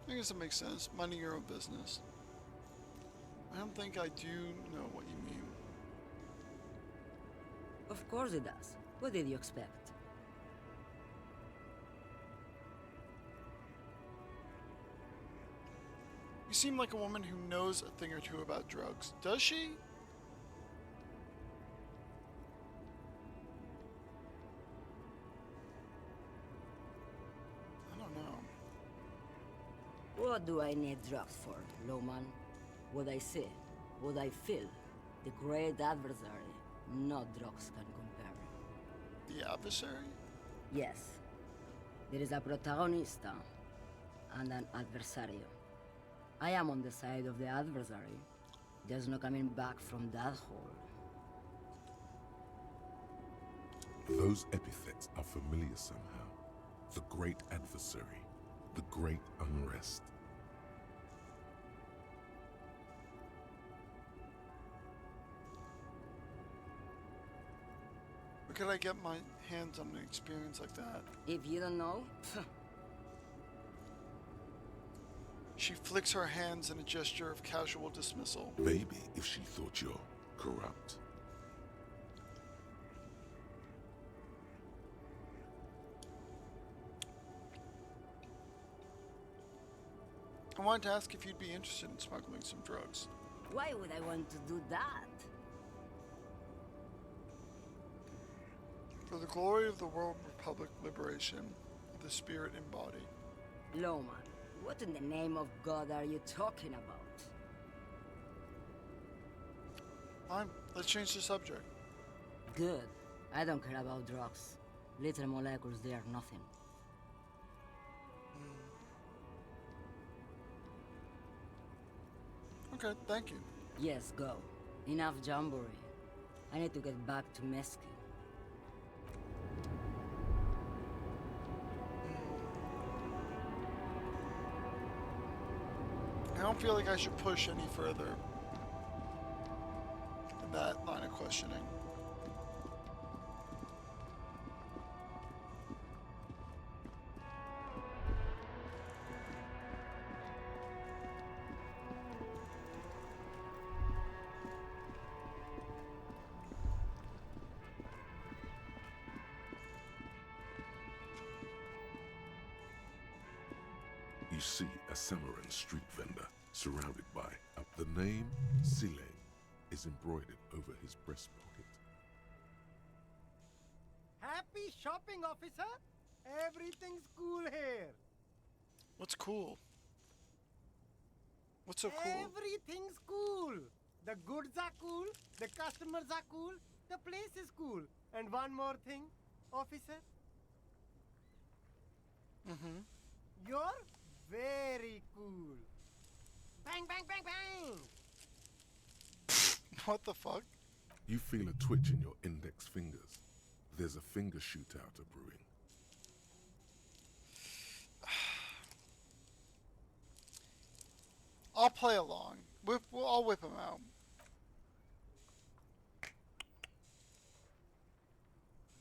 I guess it makes sense. Minding your own business. I don't think I do know what you mean. Of course it does. What did you expect? You seem like a woman who knows a thing or two about drugs. Does she? I don't know. What do I need drugs for, Lowman? What I see, what I feel, the great adversary, no drugs can compare. The adversary? Yes, there is a protagonista and an adversario. I am on the side of the adversary. There's no coming back from that hole. Those epithets are familiar somehow. The great adversary, the great unrest. Where could I get my hands on an experience like that? If you don't know, She flicks her hands in a gesture of casual dismissal. Maybe if she thought you're corrupt. I wanted to ask if you'd be interested in smuggling some drugs. why would I want to do that? For the glory of the World Republic liberation of the spirit embodied. Lowman, what in the name of God are you talking about? Fine, let's change the subject. Good. I don't care about drugs. Little molecules, they are nothing. Okay, thank you. Yes, go. Enough jamboree. I need to get back to Mesky. I don't feel like I should push any further in that line of questioning. You see a Samaran street vendor surrounded by the name Silane is embroidered over his breast pocket. Happy shopping, officer. Everything's cool here. What's cool? What's so cool? Everything's cool. The goods are cool, the customers are cool, the place is cool. And one more thing, officer. Mm-hmm. You're very cool. Bang, bang, bang, bang! What the fuck? You feel a twitch in your index fingers. There's a finger shootout brewing. I'll play along. I'll whip him out.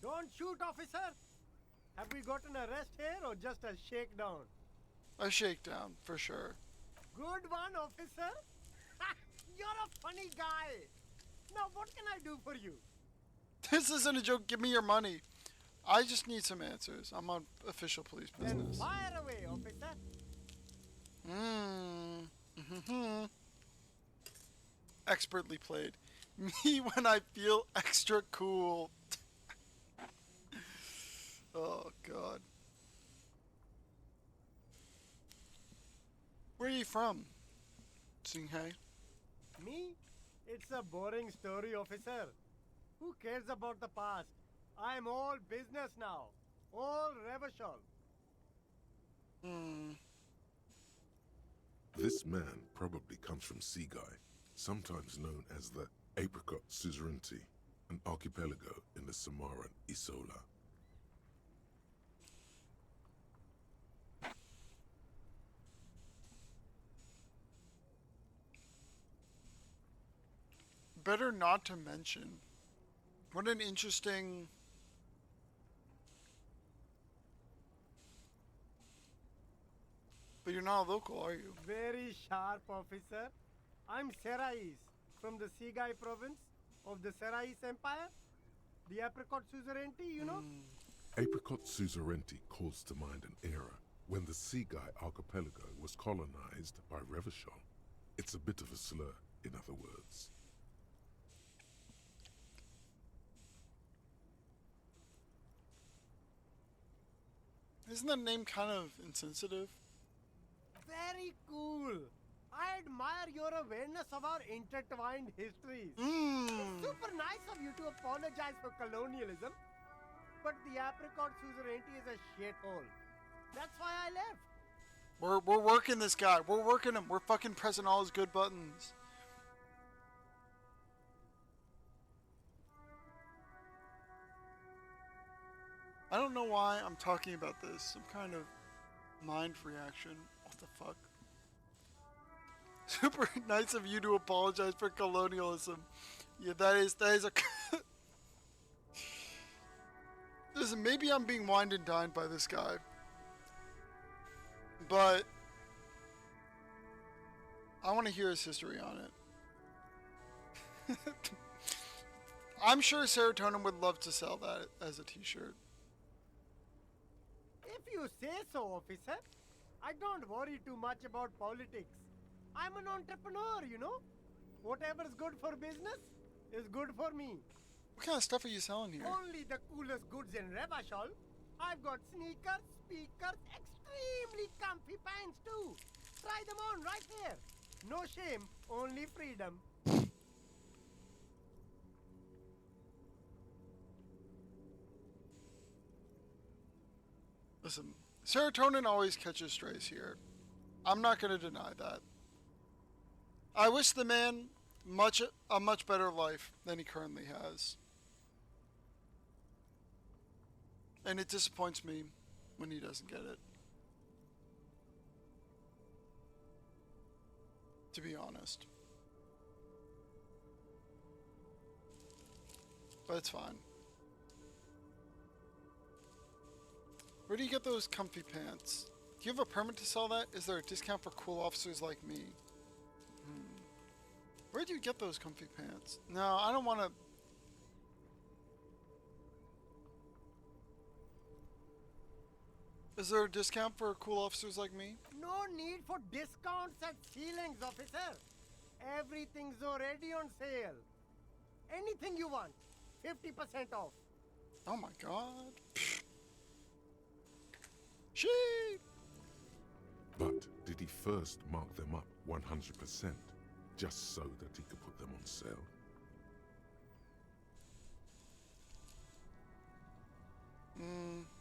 Don't shoot, officer! Have we got an arrest here or just a shakedown? A shakedown, for sure. Good one, officer. Ha! You're a funny guy. Now, what can I do for you? This isn't a joke. Give me your money. I just need some answers. I'm on official police Then business. fire away, officer. Mm-hmm. Expertly played. Me when I feel extra cool. Oh, God. Where are you from? Singhay? Me? It's a boring story, officer. Who cares about the past? I'm all business now. All Revachol. This man probably comes from Seaguy, sometimes known as the Apricot Suzerainty, an archipelago in the Samaran Isola. Better not to mention. What an interesting... But you're not a local, are you? Very sharp, officer. I'm Serais, from the Seaguy province of the Serais Empire. The Apricot Suzerainty, you know? Apricot Suzerainty calls to mind an era when the Seaguy archipelago was colonized by Revachol. It's a bit of a slur, in other words. Isn't that name kind of insensitive? Very cool. I admire your awareness of our intertwined histories. Mmm. It's super nice of you to apologize for colonialism, but the Apricot Suzerainty is a shithole. That's why I left. We're working this guy. We're working him. We're fucking pressing all his good buttons. I don't know why I'm talking about this. Some kind of mind reaction. What the fuck? Super nice of you to apologize for colonialism. Yeah, that is a... Listen, maybe I'm being wined and dined by this guy. But I want to hear his history on it. I'm sure Serotonin would love to sell that as a t-shirt. If you say so, officer. I don't worry too much about politics. I'm an entrepreneur, you know. Whatever's good for business is good for me. What kind of stuff are you selling here? Only the coolest goods in Revachol. I've got sneakers, speakers, extremely comfy pants too. Try them on right here. No shame, only freedom. Listen, Serotonin always catches strays here. I'm not going to deny that. I wish the man a much better life than he currently has. And it disappoints me when he doesn't get it. To be honest. But it's fine. Where do you get those comfy pants? Do you have a permit to sell that? Is there a discount for cool officers like me? Where do you get those comfy pants? No, I don't want to... Is there a discount for cool officers like me? No need for discounts at ceilings, officer. Everything's already on sale. Anything you want, 50% off. Oh my god. Sheep! But did he first mark them up 100%, just so that he could put them on sale?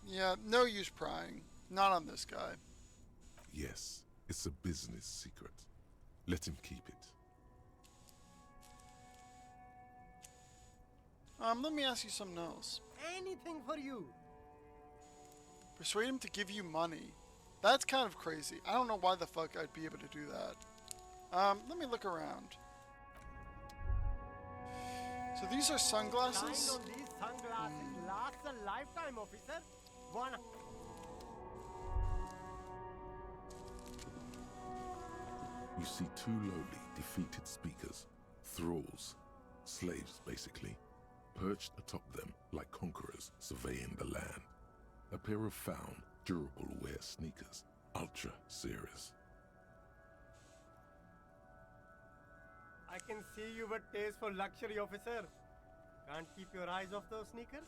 Yeah, no use prying. Not on this guy. Yes, it's a business secret. Let him keep it. Let me ask you something else. Anything for you. Persuade him to give you money. That's kind of crazy. I don't know why the fuck I'd be able to do that. Let me look around. So these are sunglasses? Shine on these sunglasses lasts a lifetime, officer. One. You see two lowly, defeated speakers, thralls, slaves basically, perched atop them like conquerors surveying the land. A pair of found, durable wear sneakers, ultra series. I can see you've a taste for luxury, officer. Can't keep your eyes off those sneakers?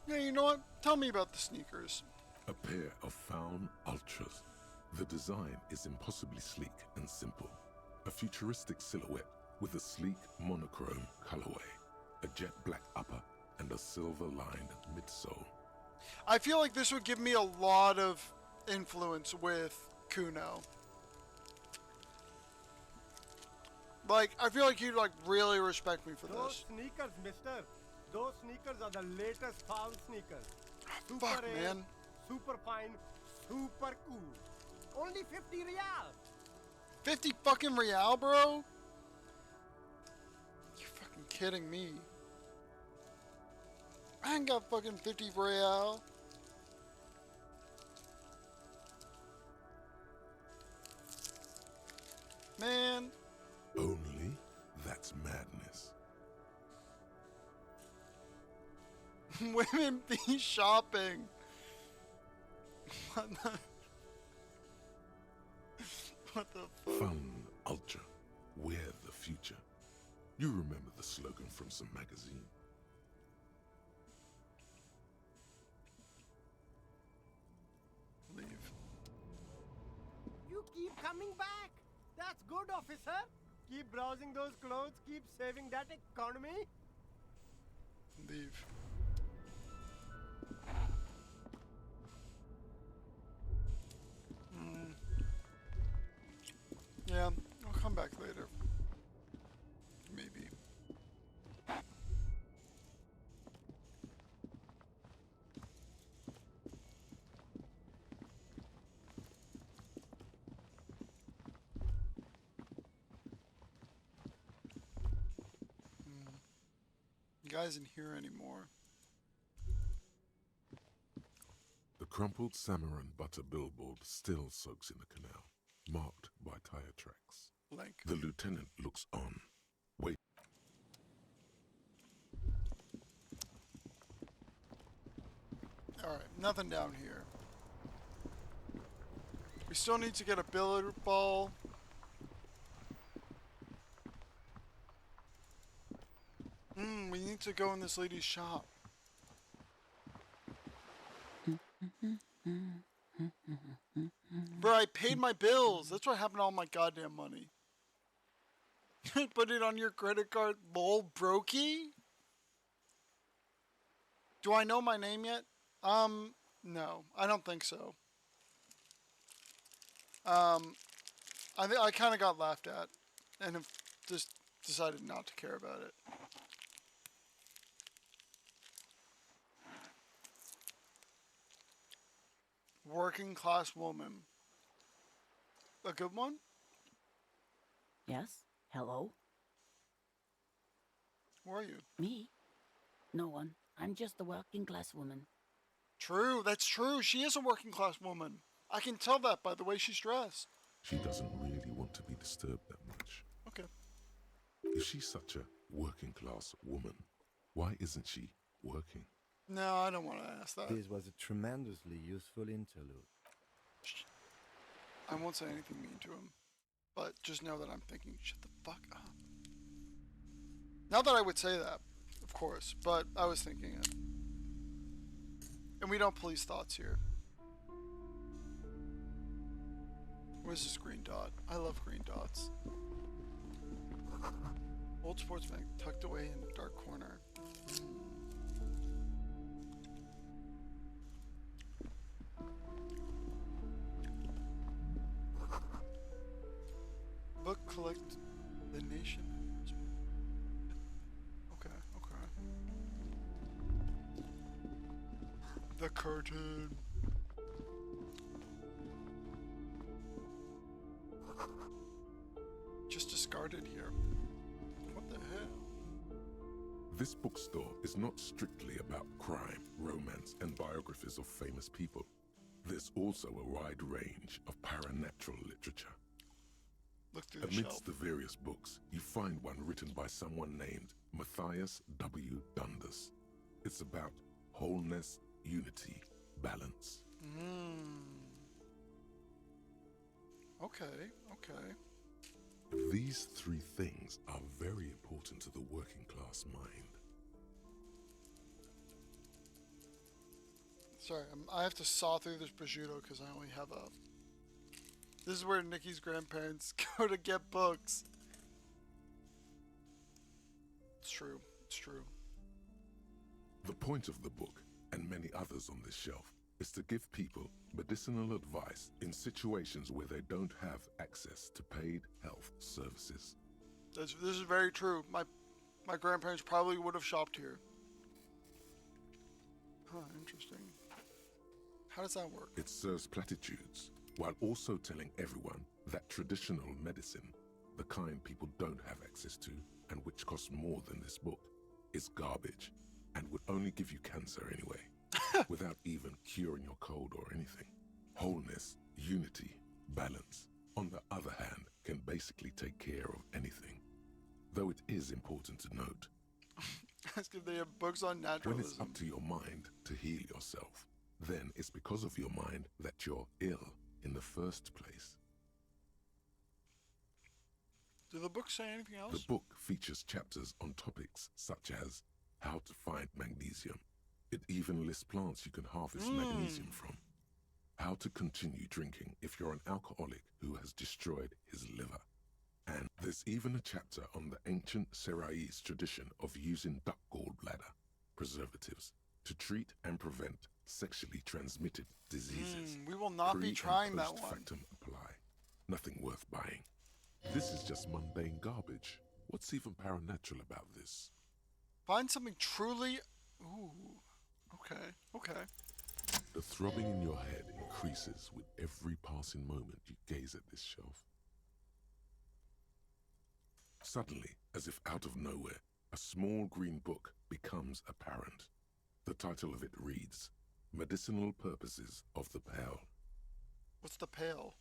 Yeah, you know what? Tell me about the sneakers. A pair of found ultras. The design is impossibly sleek and simple. A futuristic silhouette with a sleek monochrome colorway, a jet black upper, and a silver-lined midsole. I feel like this would give me a lot of influence with Kuno. Like, I feel like he'd like really respect me for Those this. sneakers, mister. Those sneakers are the latest foul sneakers. Super Fuck, rare, man. super fine, super cool. Only 50 real. 50 fucking real, bro? You fucking kidding me? I ain't got fucking 50 real. Man. Only that's madness. Women be shopping. What the, what the fuck? Fun, ultra, we're the future. You remember the slogan from some magazine. Leave. You keep coming back. That's good, officer. Keep browsing those clothes. Keep saving that economy. Leave. Yeah, I'll come back later. Maybe. You guys isn't here anymore. The crumpled Samaran butter billboard still soaks in the canal, marked by tire tracks. Blank. The lieutenant looks on. Wait. Alright, nothing down here. We still need to get a billiard ball. We need to go in this lady's shop. Bro, I paid my bills. That's what happened to all my goddamn money. Put it on your credit card. Lol, brokey? Do I know my name yet? No. I don't think so. I kind of got laughed at. And have just decided not to care about it. Working class woman. A good one? Yes? Hello? Who are you? Me? No one. I'm just a working class woman. True, that's true. She is a working class woman. I can tell that by the way she's dressed. She doesn't really want to be disturbed that much. Okay. If she's such a working class woman, why isn't she working? No, I don't want to ask that. This was a tremendously useful interlude. I won't say anything mean to him. But just know that I'm thinking, shut the fuck up. Not that I would say that, of course, but I was thinking it. And we don't police thoughts here. Where's this green dot? I love green dots. Old sports bag tucked away in a dark corner. Book collect the nation. Okay, okay. The curtain. Just discarded here. What the hell? This bookstore is not strictly about crime, romance, and biographies of famous people. There's also a wide range of paranatural literature. Look through the shelf. Amidst the various books, you find one written by someone named Matthias W. Dundas. It's about wholeness, unity, balance. Okay, okay. These three things are very important to the working class mind. Sorry, I have to saw through this prosciutto because I only have a... This is where Nikki's grandparents go to get books. It's true. It's true. The point of the book, and many others on this shelf, is to give people medicinal advice in situations where they don't have access to paid health services. This is very true. My grandparents probably would have shopped here. Huh, interesting. How does that work? It serves platitudes, while also telling everyone that traditional medicine, the kind people don't have access to, and which costs more than this book, is garbage, and would only give you cancer anyway, without even curing your cold or anything. Wholeness, unity, balance, on the other hand, can basically take care of anything. Though it is important to note, Ask if they have books on naturalism. when it's up to your mind to heal yourself, then it's because of your mind that you're ill in the first place. Do the books say anything else? The book features chapters on topics such as how to find magnesium. It even lists plants you can harvest magnesium from. How to continue drinking if you're an alcoholic who has destroyed his liver. And there's even a chapter on the ancient Seraïs tradition of using duck gallbladder preservatives to treat and prevent sexually transmitted diseases. We will not be Pre- trying and that one. post-factum apply. Nothing worth buying. This is just mundane garbage. What's even paranatural about this? Find something truly... Ooh. Okay. The throbbing in your head increases with every passing moment you gaze at this shelf. Suddenly, as if out of nowhere, a small green book becomes apparent. The title of it reads, Medicinal Purposes of the Pale. What's the pail?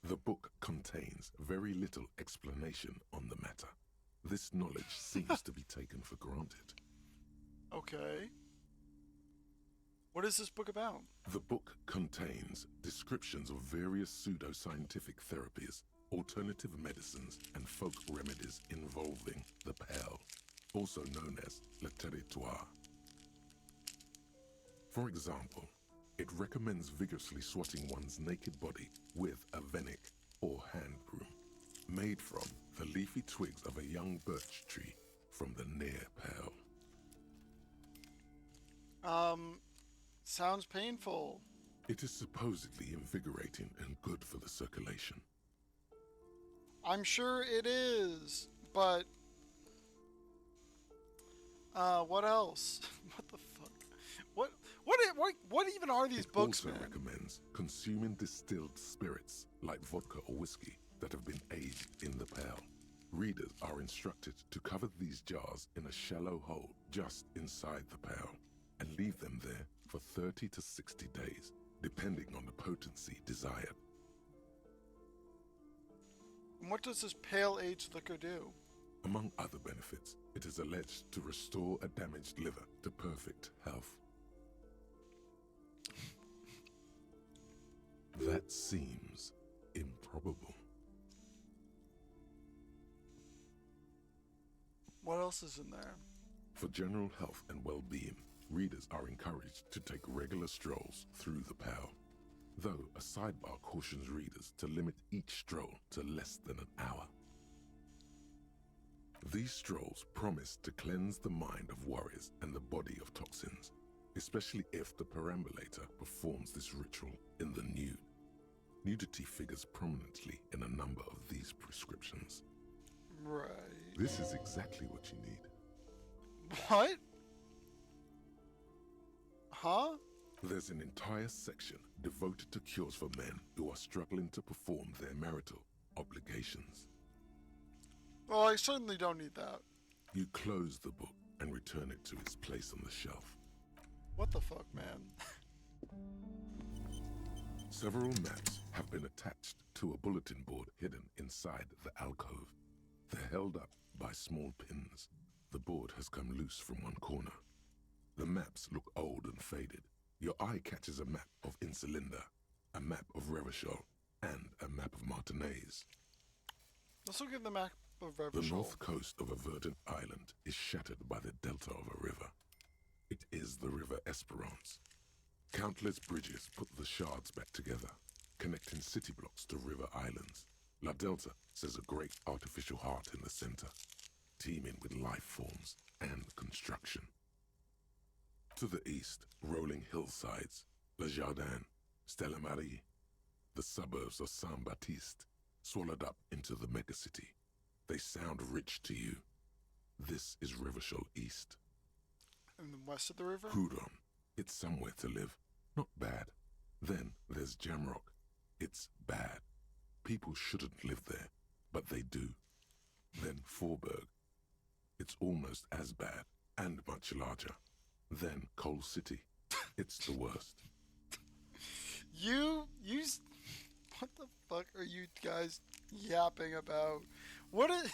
The book contains very little explanation on the matter. This knowledge seems to be taken for granted. Okay. What is this book about? The book contains descriptions of various pseudoscientific therapies, alternative medicines, and folk remedies involving the pale, also known as le territoire. For example, it recommends vigorously swatting one's naked body with a venik or hand broom, made from the leafy twigs of a young birch tree from the near pale. Sounds painful. It is supposedly invigorating and good for the circulation. I'm sure it is, but... what else? What the fuck? What even are these books, also man? recommends consuming distilled spirits like vodka or whiskey that have been aged in the pale. Readers are instructed to cover these jars in a shallow hole just inside the pale and leave them there for 30 to 60 days, depending on the potency desired. And what does this pale aged liquor do? Among other benefits, it is alleged to restore a damaged liver to perfect health. That seems improbable. What else is in there? For general health and well-being, readers are encouraged to take regular strolls through the pale, though a sidebar cautions readers to limit each stroll to less than an hour. These strolls promise to cleanse the mind of worries and the body of toxins, especially if the perambulator performs this ritual in the nude. Nudity figures prominently in a number of these prescriptions. Right. This is exactly what you need. What? Huh? There's an entire section devoted to cures for men who are struggling to perform their marital obligations. Well, I certainly don't need that. You close the book and return it to its place on the shelf. What the fuck, man? Several maps have been attached to a bulletin board hidden inside the alcove. They're held up by small pins. The board has come loose from one corner. The maps look old and faded. Your eye catches a map of Insulinda, a map of Revachol, and a map of Martinaise. Let's look at the map of The Revachol. north coast of a verdant island is shattered by the delta of a river. It is the River Esperance. Countless bridges put the shards back together, connecting city blocks to river islands. La Delta says a great artificial heart in the center, teeming with life forms and construction. To the east, rolling hillsides, Le Jardin, Stella Marie, the suburbs of Saint-Baptiste, swallowed up into the megacity. They sound rich to you. This is Rivershell East. In the west of the river? Houdon. It's somewhere to live. Not bad. Then there's Jamrock. It's bad. People shouldn't live there, but they do. Then Forburg. It's almost as bad, and much larger. Then Coal City. It's the worst. What the fuck are you guys yapping about? What is...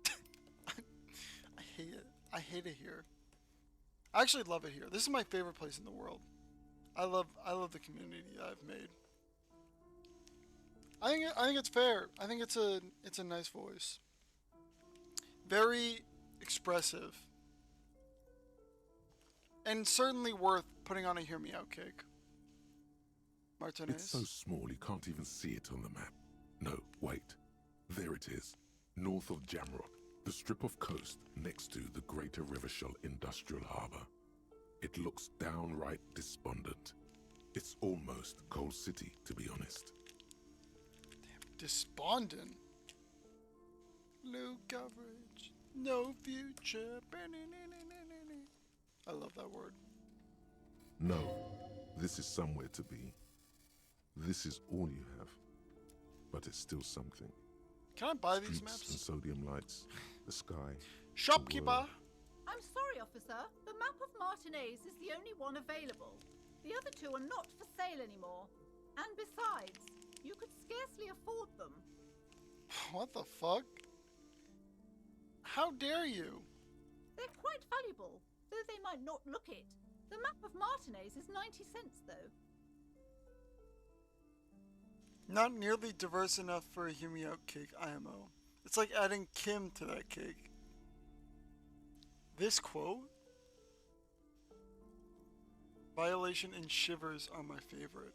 I hate it. I hate it here. I actually love it here. This is my favorite place in the world. I love the community I've made. I think it's fair. I think it's a nice voice. Very expressive. And certainly worth putting on a Hear Me Out cake. Martinez. It's so small you can't even see it on the map. No, wait. There it is. North of Jamrock, the strip of coast next to the Greater Rivershell Industrial Harbour. It looks downright despondent. It's almost Coal City, to be honest. Damn, despondent? Low coverage, no future. I love that word. No, this is somewhere to be. This is all you have. But it's still something. Can I buy these Streets maps? and sodium lights, the sky. Shopkeeper! I'm sorry, officer. The map of Martinez is the only one available. The other two are not for sale anymore. And besides, you could scarcely afford them. What the fuck? How dare you? They're quite valuable, though they might not look it. The map of Martinez is 90 cents, though. Not nearly diverse enough for a Hear Me Out cake, IMO. It's like adding Kim to that cake. This quote? Violation and Shivers are my favorite.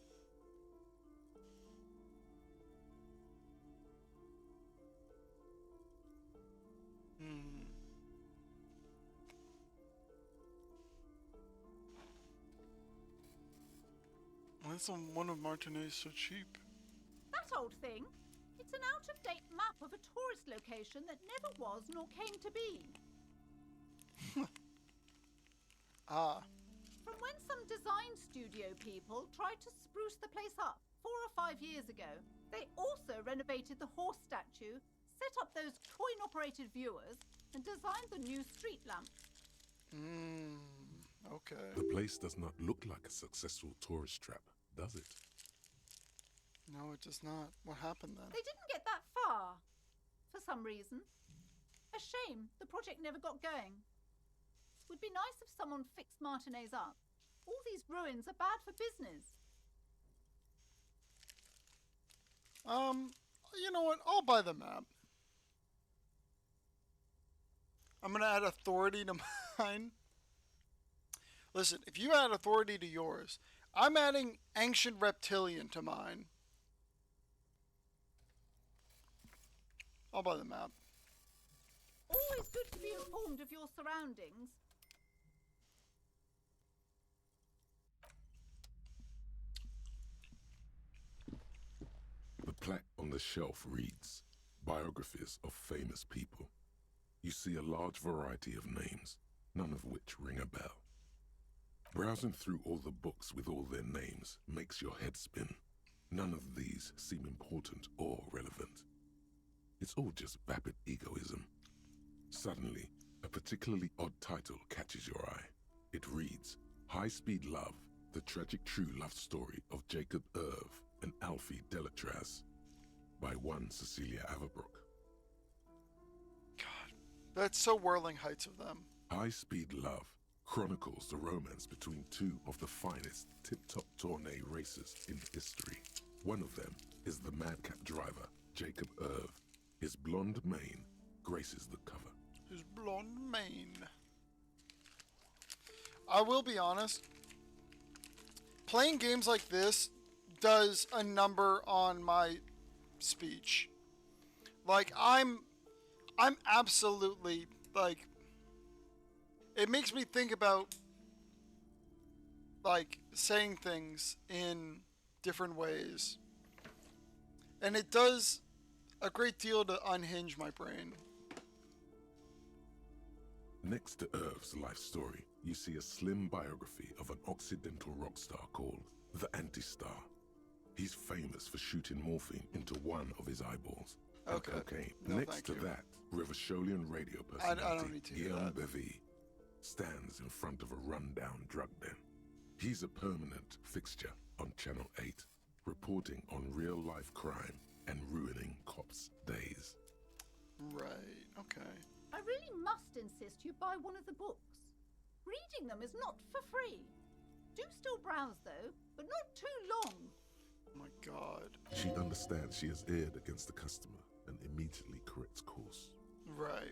Why is one of Martinez so cheap? That old thing? It's an out-of-date map of a tourist location that never was nor came to be. Ah. From when some design studio people tried to spruce the place up 4 or 5 years ago, they also renovated the horse statue, set up those coin-operated viewers, and designed the new street lamp. Okay. The place does not look like a successful tourist trap, does it? No, it does not. What happened then? They didn't get that far, for some reason. A shame the project never got going. Would be nice if someone fixed Martinez up. All these ruins are bad for business. You know what? I'll buy the map. I'm gonna add authority to mine. Listen, if you add authority to yours, I'm adding ancient reptilian to mine. I'll buy the map. Always good to be informed of your surroundings. The plaque on the shelf reads, Biographies of Famous People. You see a large variety of names, none of which ring a bell. Browsing through all the books with all their names makes your head spin. None of these seem important or relevant. It's all just vapid egoism. Suddenly, a particularly odd title catches your eye. It reads, High Speed Love, the tragic true love story of Jacob Irv and Alfie Delatraz, by one Cecilia Averbrook. God, that's so Whirling Heights of them. High Speed Love chronicles the romance between two of the finest tip-top tourney racers in history. One of them is the madcap driver, Jacob Irv. His blonde mane graces the cover. His blonde mane. I will be honest. Playing games like this does a number on my speech. Like, I'm absolutely, like, it makes me think about like saying things in different ways. And it does a great deal to unhinge my brain. Next to Irv's life story, you see a slim biography of an Occidental rock star called the Anti-Star. He's famous for shooting morphine into one of his eyeballs. Okay. Okay. No, Next to thank you. that, Rivasholian radio I don't personality need to hear Guillaume that. Bevy stands in front of a rundown drug den. He's a permanent fixture on Channel 8, reporting on real-life crime and ruining cops' days. Right, okay. I really must insist you buy one of the books. Reading them is not for free. Do still browse, though, but not too long. Oh my god. She understands she has erred against the customer and immediately corrects course. Right.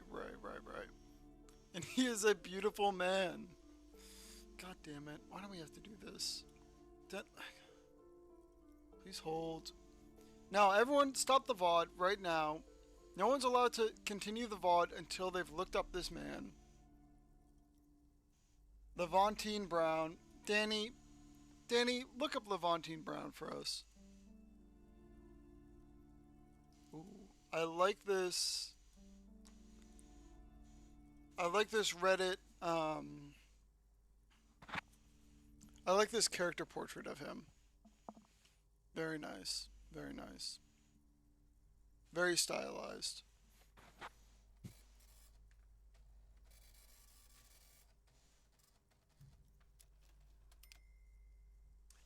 And he is a beautiful man. God damn it. Why do we have to do this? Please hold. Now, everyone stop the VOD right now. No one's allowed to continue the VOD until they've looked up this man. Levantine Brown. Danny, look up Levantine Brown for us. Ooh, I like this. I like this Reddit. I like this character portrait of him. Very nice. Very nice. Very stylized.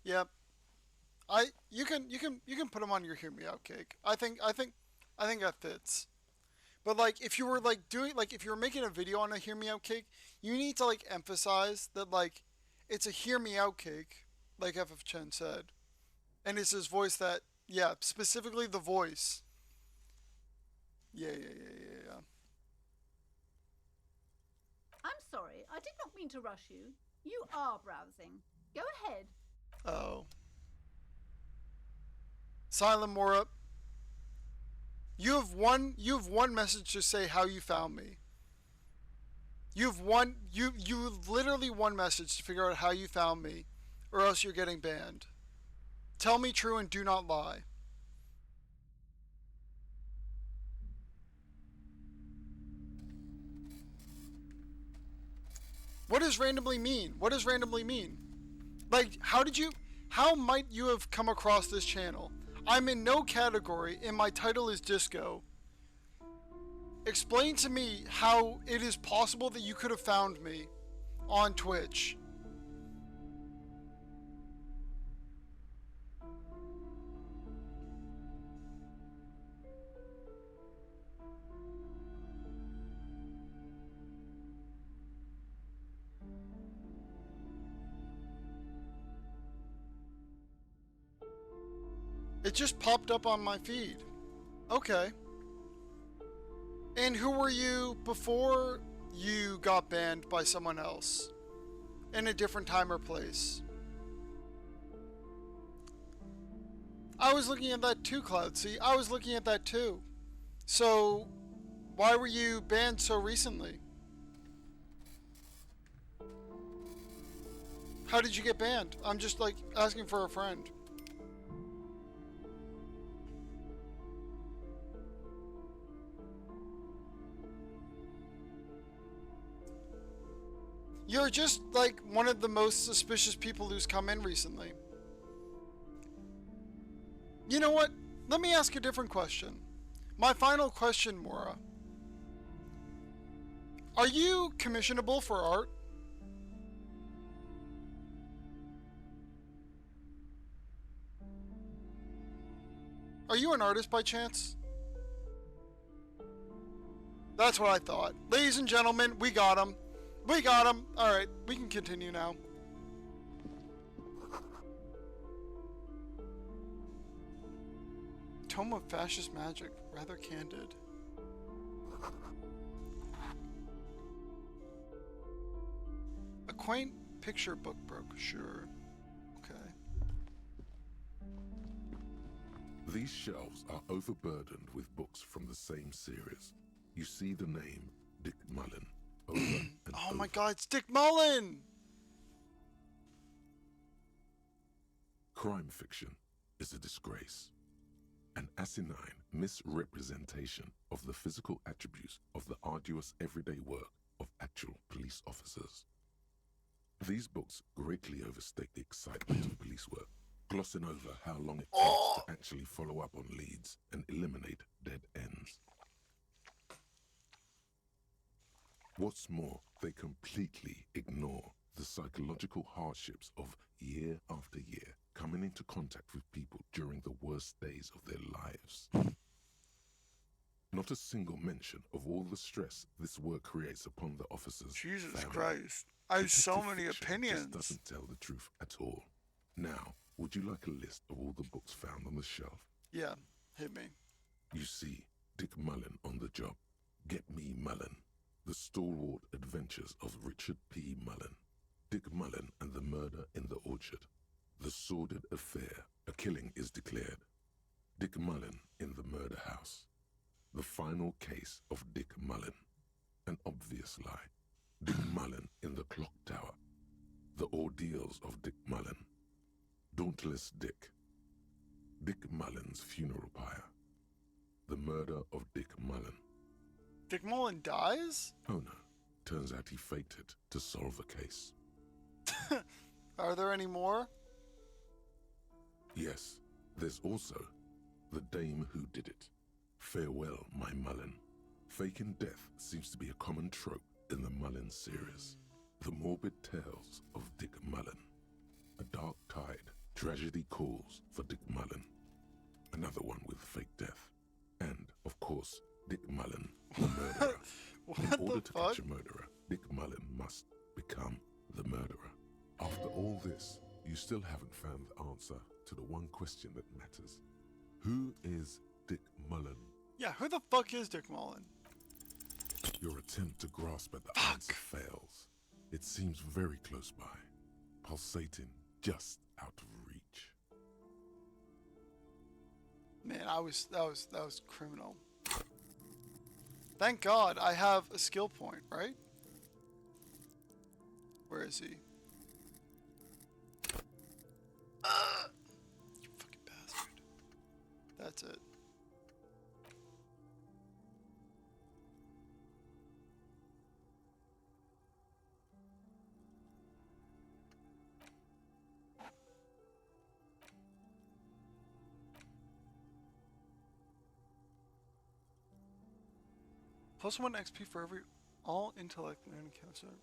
Yep. You can put him on your Hear Me Out cake. I think that fits. But like if you were like if you were making a video on a Hear Me Out cake, you need to like emphasize that like it's a Hear Me Out cake, like FF Chen said. And it's his voice that specifically the voice. Yeah. I'm sorry, I did not mean to rush you. You are browsing. Go ahead. Oh. Silent Mora. You have one message to say how you found me. You literally one message to figure out how you found me, or else you're getting banned. Tell me true and do not lie. What does randomly mean? What does randomly mean? Like, how might you have come across this channel? I'm in no category and my title is Disco. Explain to me how it is possible that you could have found me on Twitch. It just popped up on my feed. Okay. And who were you before you got banned by someone else? In a different time or place? I was looking at that too, Cloud. See, I was looking at that too. So, why were you banned so recently? How did you get banned? I'm just like asking for a friend. You're just like one of the most suspicious people who's come in recently. You know what? Let me ask a different question. My final question, Mora. Are you commissionable for art? Are you an artist by chance? That's what I thought. Ladies and gentlemen, we got him. We got him. Alright, we can continue now. Tome of Fascist Magic. Rather candid. A quaint picture book brochure. Okay. These shelves are overburdened with books from the same series. You see the name Dick Mullen over and Oh my over. god, it's Dick Mullen! Crime fiction is a disgrace, an asinine misrepresentation of the physical attributes of the arduous everyday work of actual police officers. These books greatly overstate the excitement of police work, glossing over how long it takes to actually follow up on leads and eliminate dead ends. What's more, they completely ignore the psychological hardships of year after year coming into contact with people during the worst days of their lives. Not a single mention of all the stress this work creates upon the officers' Jesus family. Christ. I have so Detective many fiction opinions. just doesn't tell the truth at all. Now, would you like a list of all the books found on the shelf? Yeah, hit me. You see Dick Mullen on the job. Get Me Mullen. The Stalwart Adventures of Richard P. Mullen. Dick Mullen and the Murder in the Orchard. The Sordid Affair. A Killing is Declared. Dick Mullen in the Murder House. The Final Case of Dick Mullen. An Obvious Lie. Dick Mullen in the Clock Tower. The Ordeals of Dick Mullen. Dauntless Dick. Dick Mullen's Funeral Pyre. The Murder of Dick Mullen. Dick Mullen dies? Oh no, turns out he faked it to solve a case. Are there any more? Yes, there's also The Dame Who Did It. Farewell, My Mullen. Faking death seems to be a common trope in the Mullen series. The morbid tales of Dick Mullen. A dark tide, tragedy calls for Dick Mullen. Another one with fake death. And, of course, Dick Mullen, the murderer. In order to catch a murderer, Dick Mullen must become the murderer. After all this, you still haven't found the answer to the one question that matters. Who is Dick Mullen? Yeah, who the fuck is Dick Mullen? Your attempt to grasp at the answer fails. It seems very close by, pulsating just out of reach. Man, that was criminal. Thank God I have a skill point, right? Where is he? You fucking bastard. That's it. Plus 1 XP for every all intellect and encounter.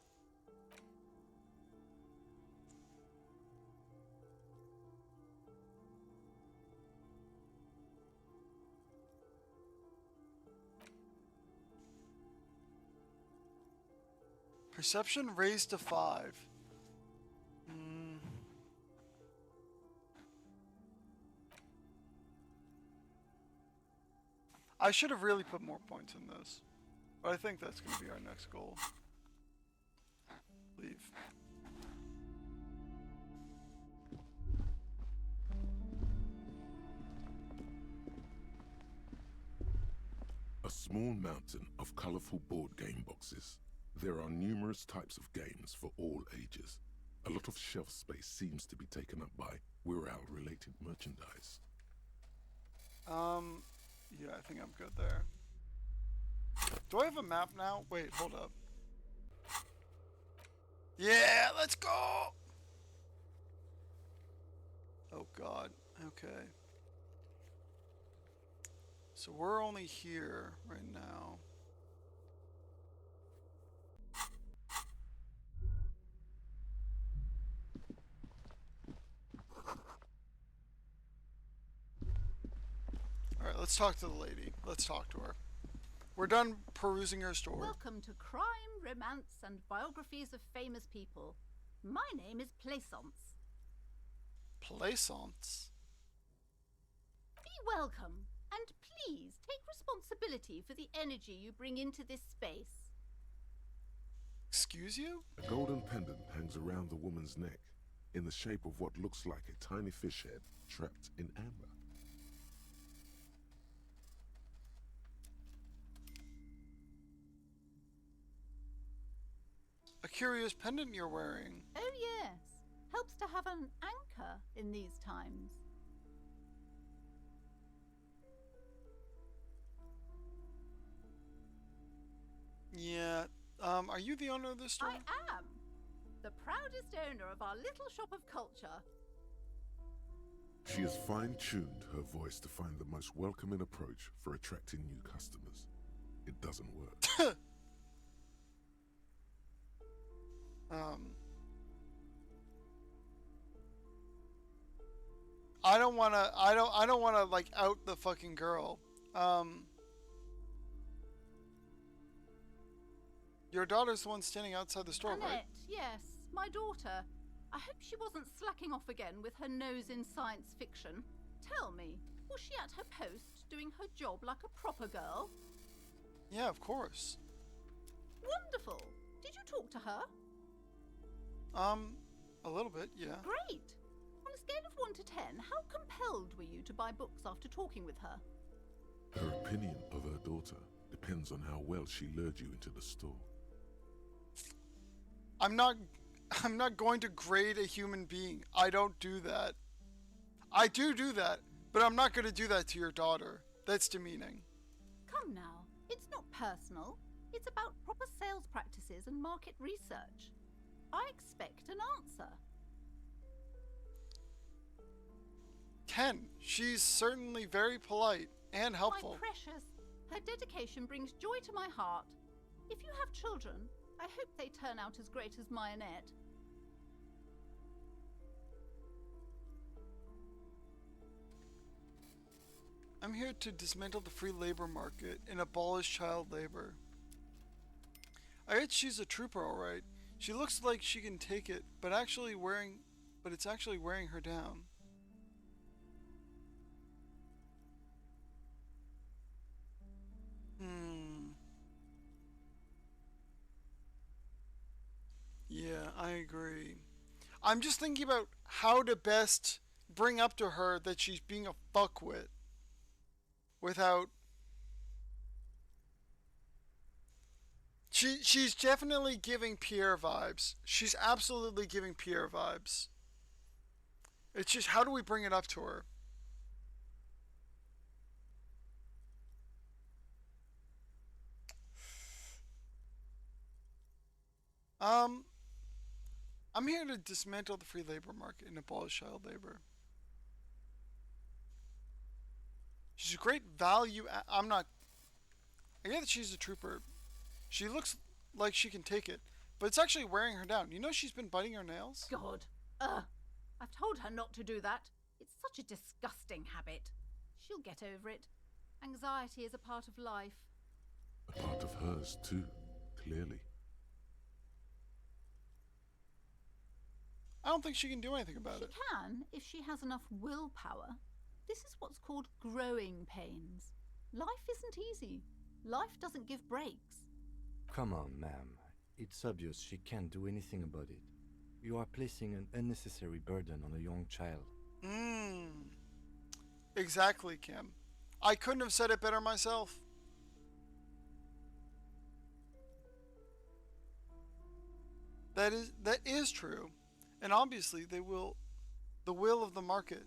Perception raised to 5. I should have really put more points in this. But I think that's going to be our next goal. Leave. A small mountain of colorful board game boxes. There are numerous types of games for all ages. A lot of shelf space seems to be taken up by Wirral-related merchandise. Yeah, I think I'm good there. Do I have a map now? Wait, hold up. Yeah, let's go! Oh god, okay. So we're only here right now. Alright, let's talk to the lady. Let's talk to her. We're done perusing her store. Welcome to Crime, Romance, and Biographies of Famous People. My name is Plaisance. Plaisance? Be welcome, and please take responsibility for the energy you bring into this space. Excuse you? A golden pendant hangs around the woman's neck, in the shape of what looks like a tiny fish head trapped in amber. curious pendant you're wearing. Oh, yes. Helps to have an anchor in these times. Yeah. Are you the owner of this store? I am. The proudest owner of our little shop of culture. She has fine-tuned her voice to find the most welcoming approach for attracting new customers. It doesn't work. I don't wanna like out the fucking girl. Your daughter's the one standing outside the store, Annette, right? yes, my daughter. I hope she wasn't slacking off again with her nose in science fiction. Tell me, was she at her post doing her job like a proper girl? Yeah, of course. Wonderful. Did you talk to her? A little bit, yeah. Great. On a scale of 1 to 10, how compelled were you to buy books after talking with her? Her opinion of her daughter depends on how well she lured you into the store. I'm not going to grade a human being. I don't do that. I do that, but I'm not going to do that to your daughter. That's demeaning. Come now, it's not personal. It's about proper sales practices and market research. I expect an answer. Ken, she's certainly very polite and helpful. My precious, her dedication brings joy to my heart. If you have children, I hope they turn out as great as my Annette. I'm here to dismantle the free labor market and abolish child labor. I guess she's a trooper, alright. She looks like she can take it, but it's actually wearing her down. Yeah, I agree. I'm just thinking about how to best bring up to her that she's being a fuckwit without... She's definitely giving Pierre vibes. She's absolutely giving Pierre vibes. It's just, how do we bring it up to her? I'm here to dismantle the free labor market and abolish child labor. She's a great value. I get that she's a trooper. She looks like she can take it, but it's actually wearing her down. You know she's been biting her nails? God. I've told her not to do that. It's such a disgusting habit. She'll get over it. Anxiety is a part of life. A part of hers, too, clearly. I don't think she can do anything about it. She can, if she has enough willpower. This is what's called growing pains. Life isn't easy. Life doesn't give breaks. Come on, ma'am. It's obvious she can't do anything about it. You are placing an unnecessary burden on a young child. Exactly, Kim. I couldn't have said it better myself. That is true. And obviously the will of the market.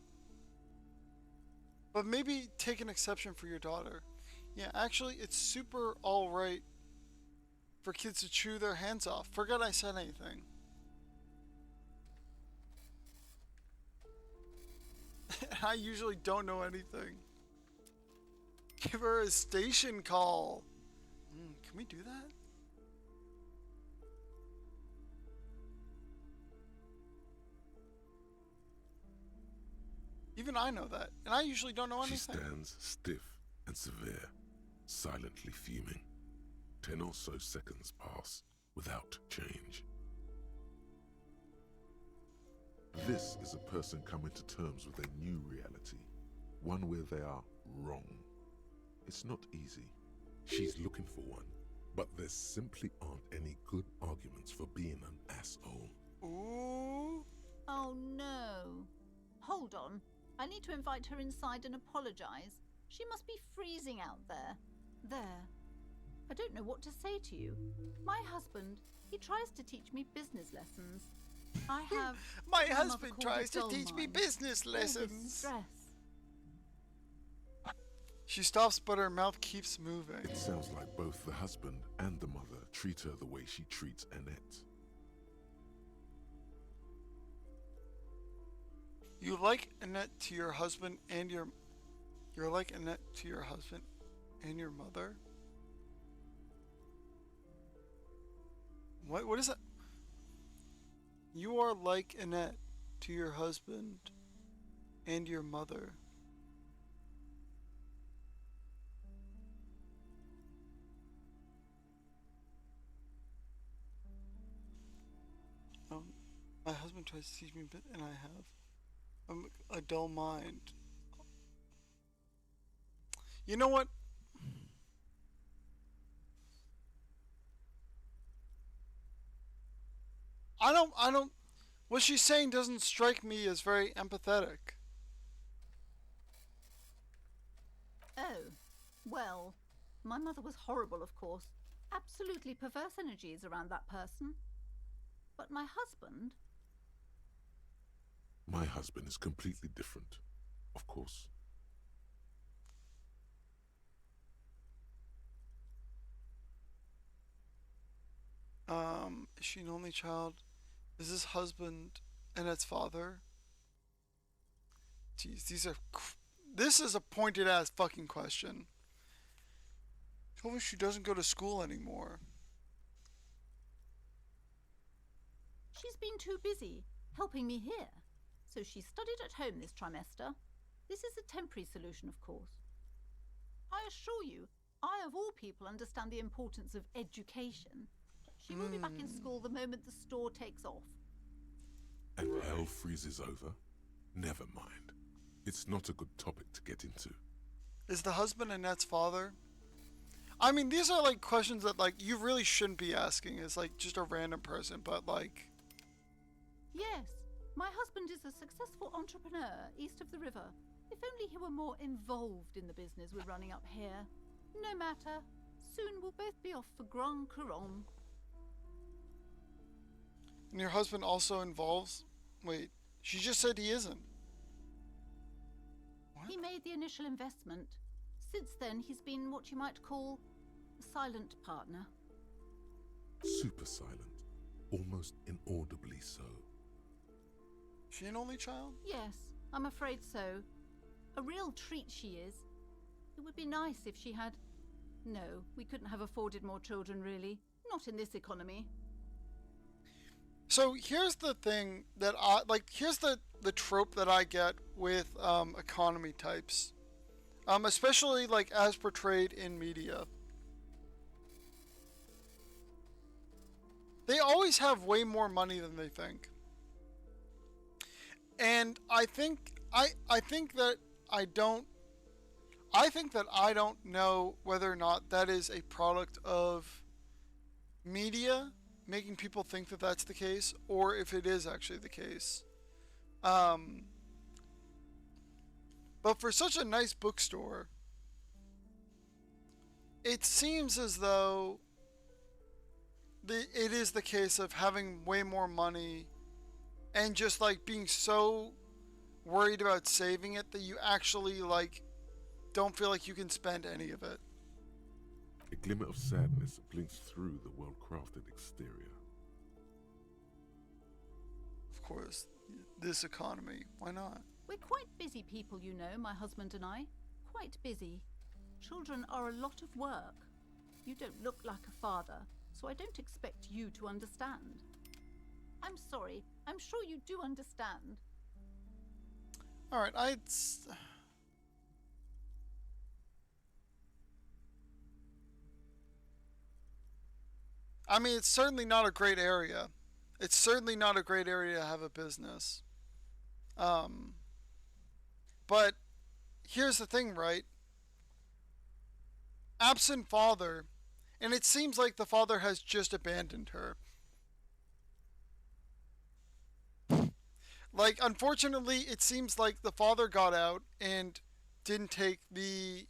But maybe take an exception for your daughter. Yeah, actually it's super alright for kids to chew their hands off. Forget I said anything. I usually don't know anything. Give her a station call. Can we do that? Even I know that, and I usually don't know anything. She stands stiff and severe, silently fuming. 10 or so seconds pass without change. This is a person coming to terms with a new reality, one where they are wrong. It's not easy. She's looking for one, but there simply aren't any good arguments for being an asshole. Ooh. Oh no. Hold on. I need to invite her inside and apologize. She must be freezing out there. There. I don't know what to say to you. My husband, He tries to teach me business lessons. I have. My mother husband called tries a to dull teach me mind. business All this lessons. stress. She stops, but her mouth keeps moving. It sounds like both the husband and the mother treat her the way she treats Annette. You like Annette to your husband and you're like Annette to your husband and your mother? What is that? You are like Annette to your husband and your mother. My husband tries to teach me, and I have a dull mind. You know what? I don't, what she's saying doesn't strike me as very empathetic. Oh, well, my mother was horrible, of course. Absolutely perverse energies around that person. But my husband. My husband is completely different, of course. Is she an only child? Is his husband Annette's father? Jeez, this is a pointed ass fucking question. Told me she doesn't go to school anymore. She's been too busy helping me here, so she studied at home this trimester. This is a temporary solution, of course. I assure you, I of all people understand the importance of education. She will be back in school the moment the store takes off. And hell freezes over? Never mind. It's not a good topic to get into. Is the husband Annette's father? I mean, these are like questions that like you really shouldn't be asking as like just a random person, but like. Yes, my husband is a successful entrepreneur east of the river. If only he were more involved in the business we're running up here. No matter. Soon we'll both be off for Grand Couronne. And your husband also involves. Wait, she just said he isn't. What? He made the initial investment. Since then, he's been what you might call a silent partner. Super silent. Almost inaudibly so. She an only child? Yes, I'm afraid so. A real treat she is. It would be nice if she had. No, we couldn't have afforded more children, really. Not in this economy. So here's the thing that here's the trope that I get with economy types. Especially like as portrayed in media. They always have way more money than they think. And I think that I don't know whether or not that is a product of media making people think that that's the case, or if it is actually the case. But for such a nice bookstore, it seems as though it is the case of having way more money and just like being so worried about saving it that you actually like don't feel like you can spend any of it. A glimmer of sadness blinks through the well-crafted exterior. Of course, this economy, why not? We're quite busy people, you know, my husband and I. Quite busy. Children are a lot of work. You don't look like a father, so I don't expect you to understand. I'm sorry. I'm sure you do understand. Alright, I mean, it's certainly not a great area. It's certainly not a great area to have a business. But here's the thing, right? Absent father, and it seems like the father has just abandoned her. Like, unfortunately, it seems like the father got out and didn't take the...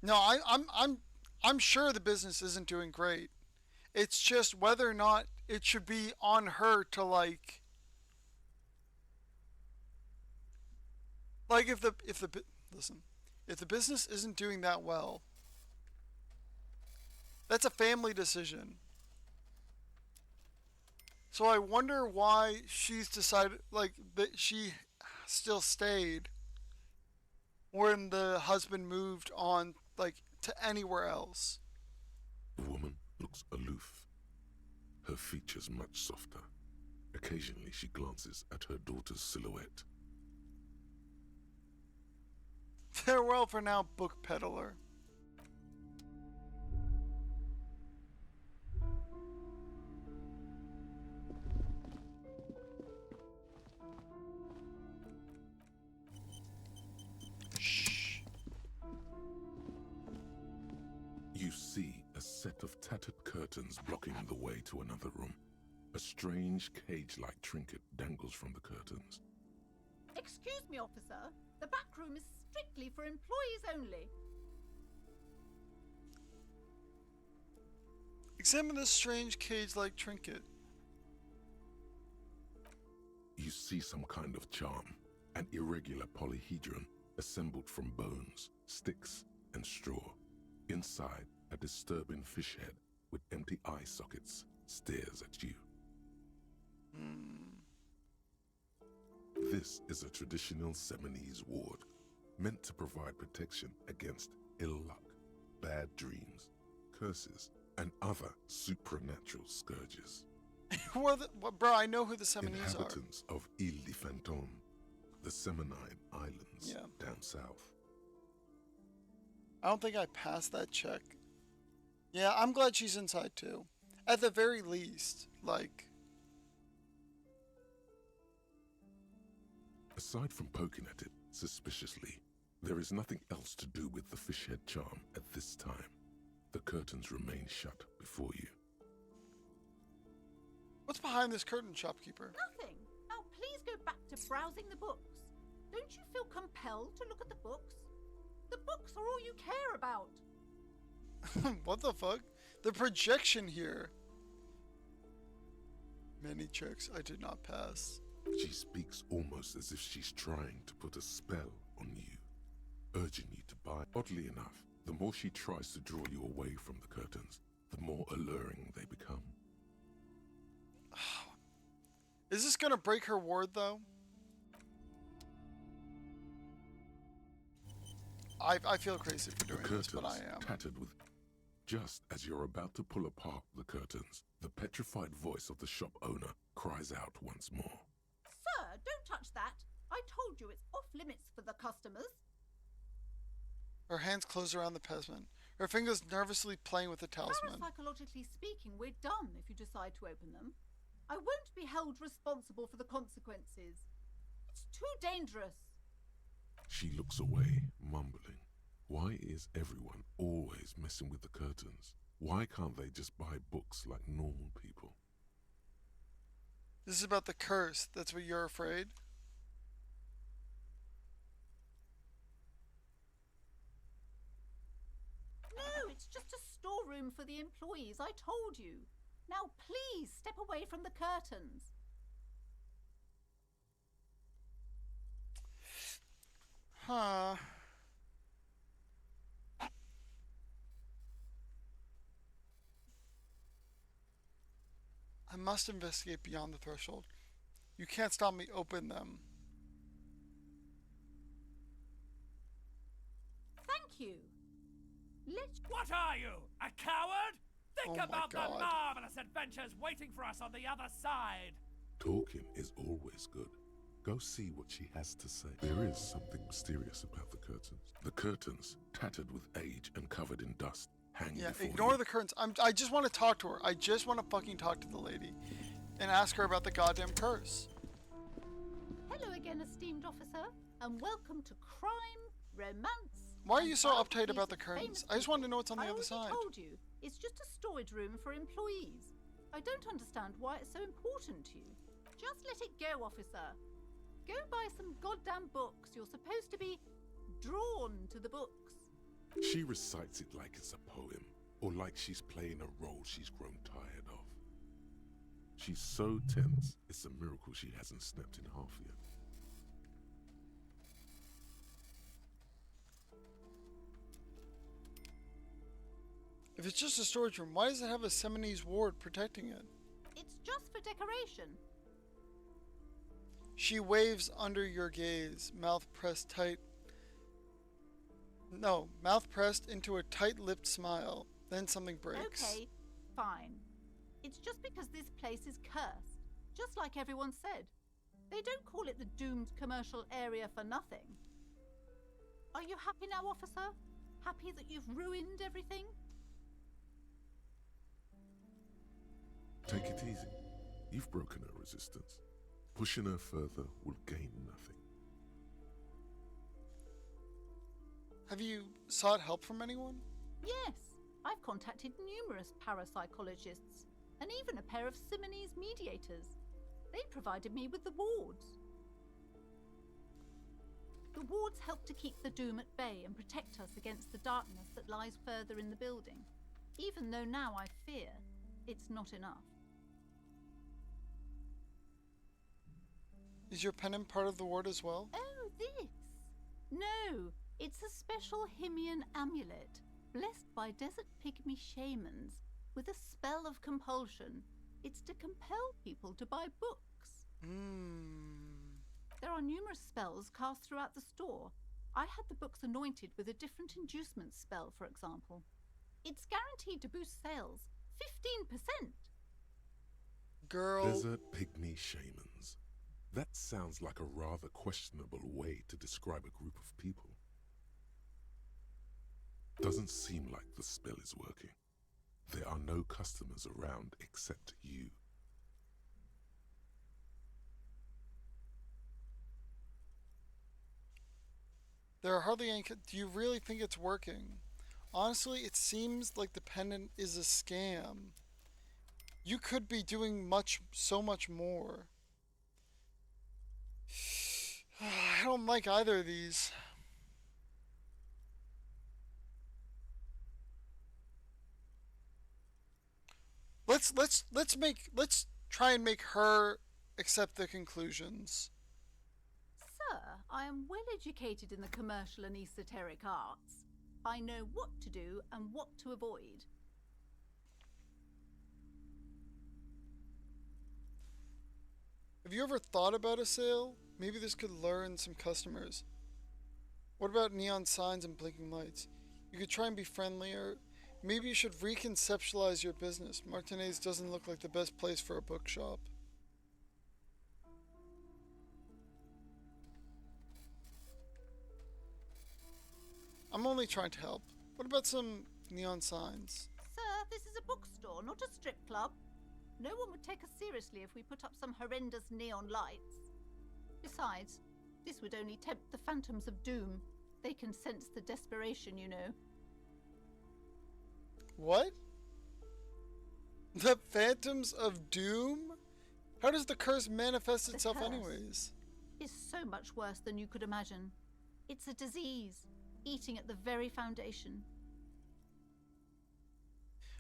No, I'm sure the business isn't doing great. It's just whether or not it should be on her to like listen, if the business isn't doing that well, that's a family decision. So I wonder why she's decided like that she still stayed when the husband moved on like to anywhere else. The woman looks aloof, her features much softer. Occasionally she glances at her daughter's silhouette. Farewell for now, book peddler. Shh. You see a set of tattered curtains blocking the way to another room. A strange cage-like trinket dangles from the curtains. Excuse me, officer. The back room is strictly for employees only. Examine this strange cage-like trinket. You see some kind of charm, an irregular polyhedron assembled from bones, sticks, and straw. Inside, a disturbing fish head with empty eye sockets stares at you. This is a traditional Seminese ward, meant to provide protection against ill luck, bad dreams, curses, and other supernatural scourges. Bro, I know who the Seminese are. Inhabitants of Ile de Fantôme, the Seminine Islands down south. I don't think I passed that check. Yeah, I'm glad she's inside too. At the very least, like... Aside from poking at it suspiciously, there is nothing else to do with the fish head charm at this time. The curtains remain shut before you. What's behind this curtain, shopkeeper? Nothing. Now please go back to browsing the books. Don't you feel compelled to look at the books? The books are all you care about. What the fuck? The projection here. Many checks I did not pass. She speaks almost as if she's trying to put a spell on you, urging you to buy. Oddly enough, the more she tries to draw you away from the curtains, the more alluring they become. Is this gonna break her ward, though? I feel crazy for doing this, but I am. Tattered with... Just as you're about to pull apart the curtains, the petrified voice of the shop owner cries out once more. Sir, don't touch that. I told you it's off limits for the customers. Her hands close around the peasant. Her fingers nervously playing with the talisman. Parapsychologically speaking, we're done if you decide to open them. I won't be held responsible for the consequences. It's too dangerous. She looks away, mumbling. Why is everyone always messing with the curtains? Why can't they just buy books like normal people? This is about the curse. That's what you're afraid? No, it's just a storeroom for the employees, I told you. Now please step away from the curtains. Huh. I must investigate beyond the threshold. You can't stop me. Open them. Thank you. What are you, a coward? Think Oh my about the God. marvelous adventures waiting for us on the other side. Talking is always good. Go see what she has to say. There is something mysterious about the curtains. The curtains, tattered with age and covered in dust, hang before ignore you. the curtains. I just want to talk to her. I just want to fucking talk to the lady and ask her about the goddamn curse. Hello again, esteemed officer, and welcome to crime, romance. Why are you so and uptight about the biographies curtains? of I just want to know famous what's on the people. other side. I already told you, it's just a storage room for employees. I don't understand why it's so important to you. Just let it go, officer. Go buy some goddamn books. You're supposed to be drawn to the books. She recites it like it's a poem, or like she's playing a role she's grown tired of. She's so tense, it's a miracle she hasn't snapped in half yet. If it's just a storage room, why does it have a Seminese ward protecting it? It's just for decoration. She waves under your gaze, mouth pressed tight. No, mouth pressed into a tight-lipped smile. Then something breaks. Okay, fine. It's just because this place is cursed, just like everyone said. They don't call it the doomed commercial area for nothing. Are you happy now, officer? Happy that you've ruined everything? Take it easy. You've broken her resistance. Pushing her further will gain nothing. Have you sought help from anyone? Yes, I've contacted numerous parapsychologists and even a pair of Simonese mediators. They provided me with the wards. The wards help to keep the doom at bay and protect us against the darkness that lies further in the building, even though now I fear it's not enough. Is your pendant part of the ward as well? Oh, this? No, it's a special Himian amulet, blessed by desert pygmy shamans, with a spell of compulsion. It's to compel people to buy books. There are numerous spells cast throughout the store. I had the books anointed with a different inducement spell, for example. It's guaranteed to boost sales 15%. Girl. Desert pygmy shamans. That sounds like a rather questionable way to describe a group of people. Doesn't seem like the spell is working. There are no customers around except you. There are hardly any. Do you really think it's working? Honestly, it seems like the pendant is a scam. You could be doing so much more. I don't like either of these. Let's try and make her accept the conclusions. Sir, I am well educated in the commercial and esoteric arts. I know what to do and what to avoid. Have you ever thought about a sale? Maybe this could lure in some customers. What about neon signs and blinking lights? You could try and be friendlier. Maybe you should reconceptualize your business. Martinez doesn't look like the best place for a bookshop. I'm only trying to help. What about some neon signs? Sir, this is a bookstore, not a strip club. No one would take us seriously if we put up some horrendous neon lights. Besides, this would only tempt the phantoms of doom. They can sense the desperation, you know. What? The phantoms of doom? How does the curse manifest itself anyways? It's so much worse than you could imagine. It's a disease, eating at the very foundation.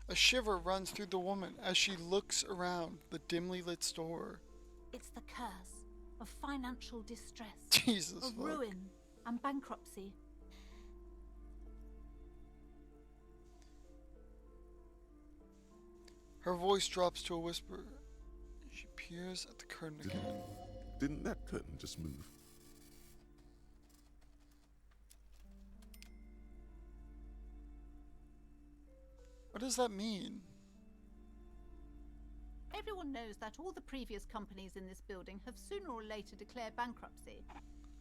A shiver runs through the woman as she looks around the dimly lit store. It's the curse of financial distress, Jesus of fuck. ruin and bankruptcy. Her voice drops to a whisper. She peers at the curtain again. Didn't that curtain just move? What does that mean? Everyone knows that all the previous companies in this building have sooner or later declared bankruptcy,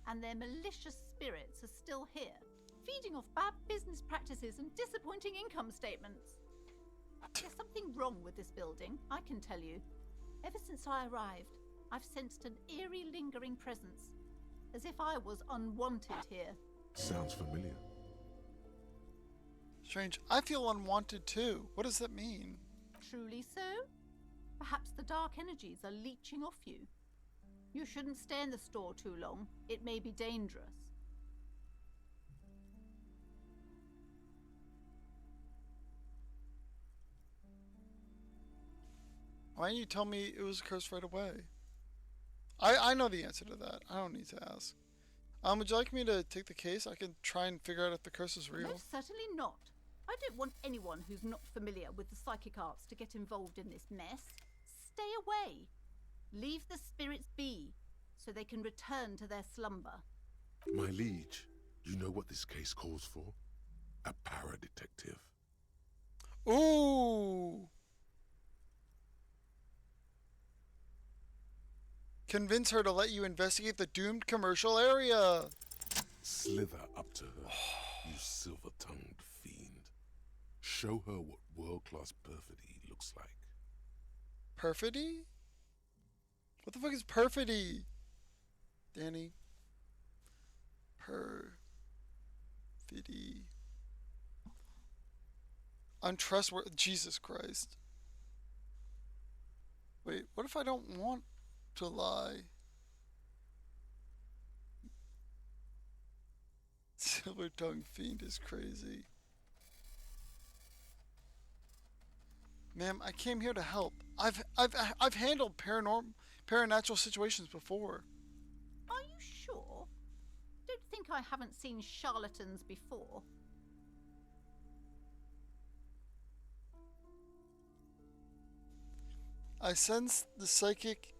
and their malicious spirits are still here, feeding off bad business practices and disappointing income statements. There's something wrong with this building, I can tell you. Ever since I arrived, I've sensed an eerie lingering presence, as if I was unwanted here. Sounds familiar. Strange. I feel unwanted too. What does that mean? Truly so? Perhaps the dark energies are leeching off you. You shouldn't stay in the store too long. It may be dangerous. Why didn't you tell me it was a curse right away? I know the answer to that. I don't need to ask. Would you like me to take the case? I can try and figure out if the curse is real. No, certainly not. I don't want anyone who's not familiar with the psychic arts to get involved in this mess. Stay away. Leave the spirits be, so they can return to their slumber. My liege, you know what this case calls for? A para-detective. Ooh! Convince her to let you investigate the doomed commercial area. Slither up to her, you silver-tongued fiend. Show her what world-class perfidy looks like. Perfidy? What the fuck is perfidy? Danny. Perfidy. Untrustworthy. Jesus Christ. Wait, what if I don't want to lie? Silver-tongued fiend is crazy. Ma'am, I came here to help. I've handled paranatural situations before. Are you sure? Don't think I haven't seen charlatans before. I sense the psychic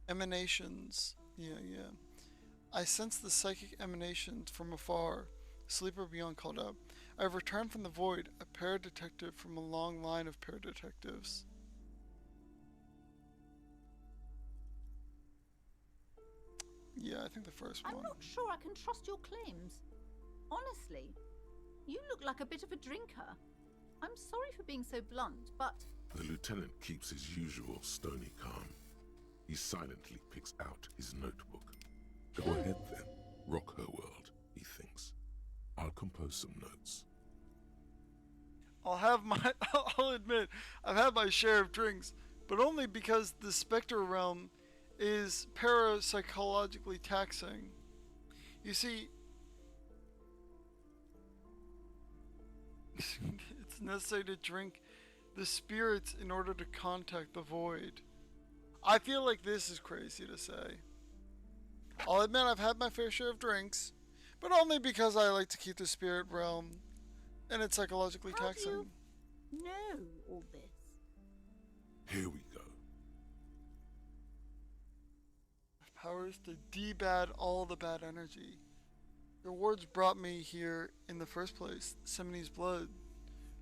emanations. Yeah. I sense the psychic emanations from afar. Sleeper Beyond called out. I have returned from the void, a paradetective from a long line of paradetectives. Yeah, I think the first one. I'm not sure I can trust your claims. Honestly, you look like a bit of a drinker. I'm sorry for being so blunt, but... The lieutenant keeps his usual stony calm. He silently picks out his notebook. Go ahead then, rock her world, he thinks. I'll compose some notes. I'll admit, I've had my share of drinks, but only because the Spectre realm is parapsychologically taxing. You see, it's necessary to drink the spirits in order to contact the void. I feel like this is crazy to say. I'll admit I've had my fair share of drinks, but only because I like to keep the spirit realm and it's psychologically taxing. How do you know all this? Here we go. My power is to debad all the bad energy. Your words brought me here in the first place. Simoni's blood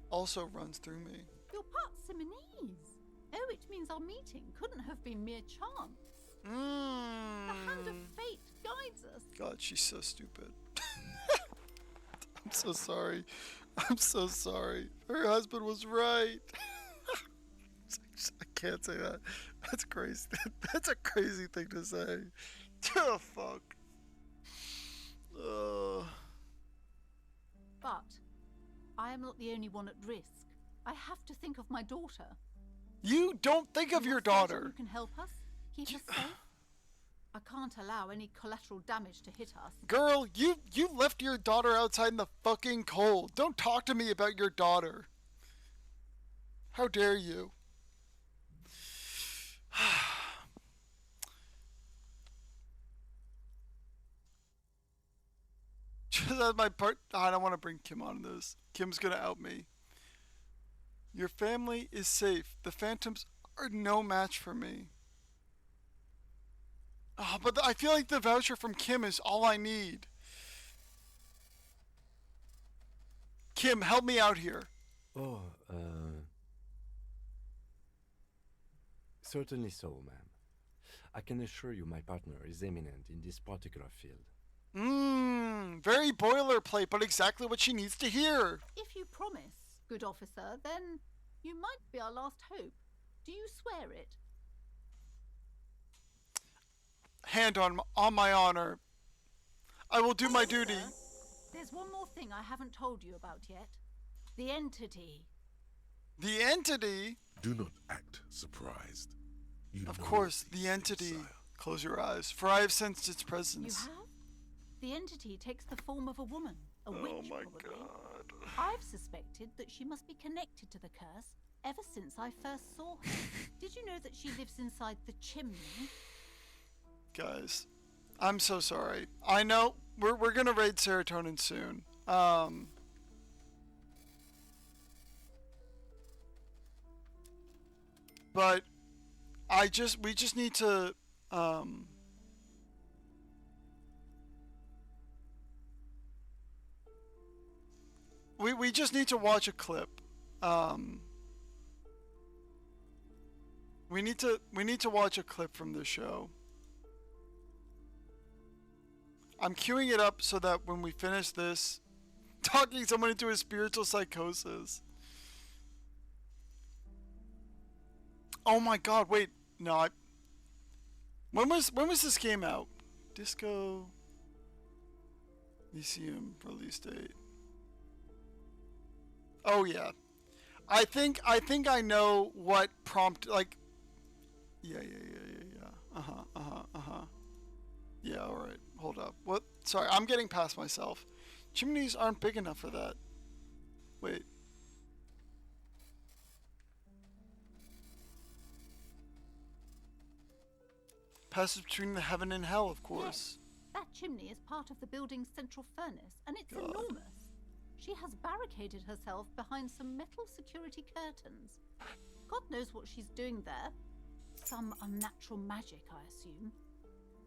also runs through me. You're part Simonese. Oh, it means our meeting couldn't have been mere chance. The hand of fate guides us. God, she's so stupid. I'm so sorry. I'm so sorry. Her husband was right. I can't say that. That's crazy. That's a crazy thing to say. Oh, fuck. But I am not the only one at risk. I have to think of my daughter. You don't think of your daughter. You can help us? Keep us safe? I can't allow any collateral damage to hit us. Girl, you left your daughter outside in the fucking cold. Don't talk to me about your daughter. How dare you? Just as my part, I don't want to bring Kim on this. Kim's gonna out me. Your family is safe. The phantoms are no match for me. Oh, but I feel like the voucher from Kim is all I need. Kim, help me out here. Oh, certainly so, ma'am. I can assure you my partner is eminent in this particular field. Very boilerplate, but exactly what she needs to hear. If you promise, good officer, then you might be our last hope. Do you swear it? Hand on my honor. I will do my duty. There's one more thing I haven't told you about yet. The entity. The entity? Do not act surprised. You of know course, these the entity. things, sire. Close your eyes, for I have sensed its presence. You have? The entity takes the form of a woman. A witch, oh my probably. god. I've suspected that she must be connected to the curse ever since I first saw her. Did you know that she lives inside the chimney? Guys, I'm so sorry. I know we're gonna raid serotonin soon. But we just need to we just need to watch a clip. We need to watch a clip from this show. I'm queuing it up so that when we finish this, talking someone into a spiritual psychosis. Oh my god, wait. No, when was this game out? Disco Elysium release date. Oh yeah. I think I know what prompted, like, yeah. Yeah, alright. Hold up. What? Sorry, I'm getting past myself. Chimneys aren't big enough for that. Wait. Passage between the heaven and hell, of course. Yes, that chimney is part of the building's central furnace, and it's enormous. She has barricaded herself behind some metal security curtains. God knows what she's doing there. Some unnatural magic, I assume.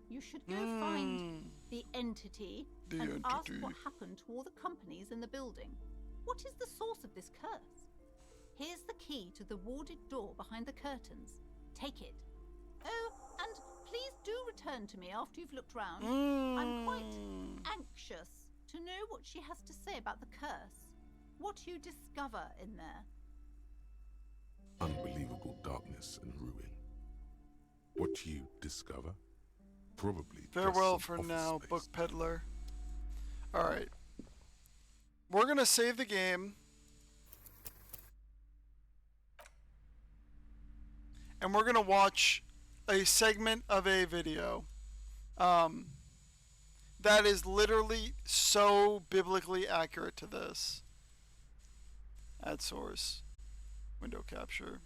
You should go find the entity and ask what happened to all the companies in the building. What is the source of this curse? Here's the key to the warded door behind the curtains. Take it. Oh, and please do return to me after you've looked round. I'm quite anxious to know what she has to say about the curse. What you discover in there. Unbelievable darkness and ruin. What you discover? Probably. Farewell for now, space. book peddler. Alright. We're gonna save the game. And we're gonna watch a segment of a video. That is literally so biblically accurate to this. Add source. Window capture.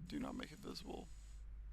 Do not make it visible.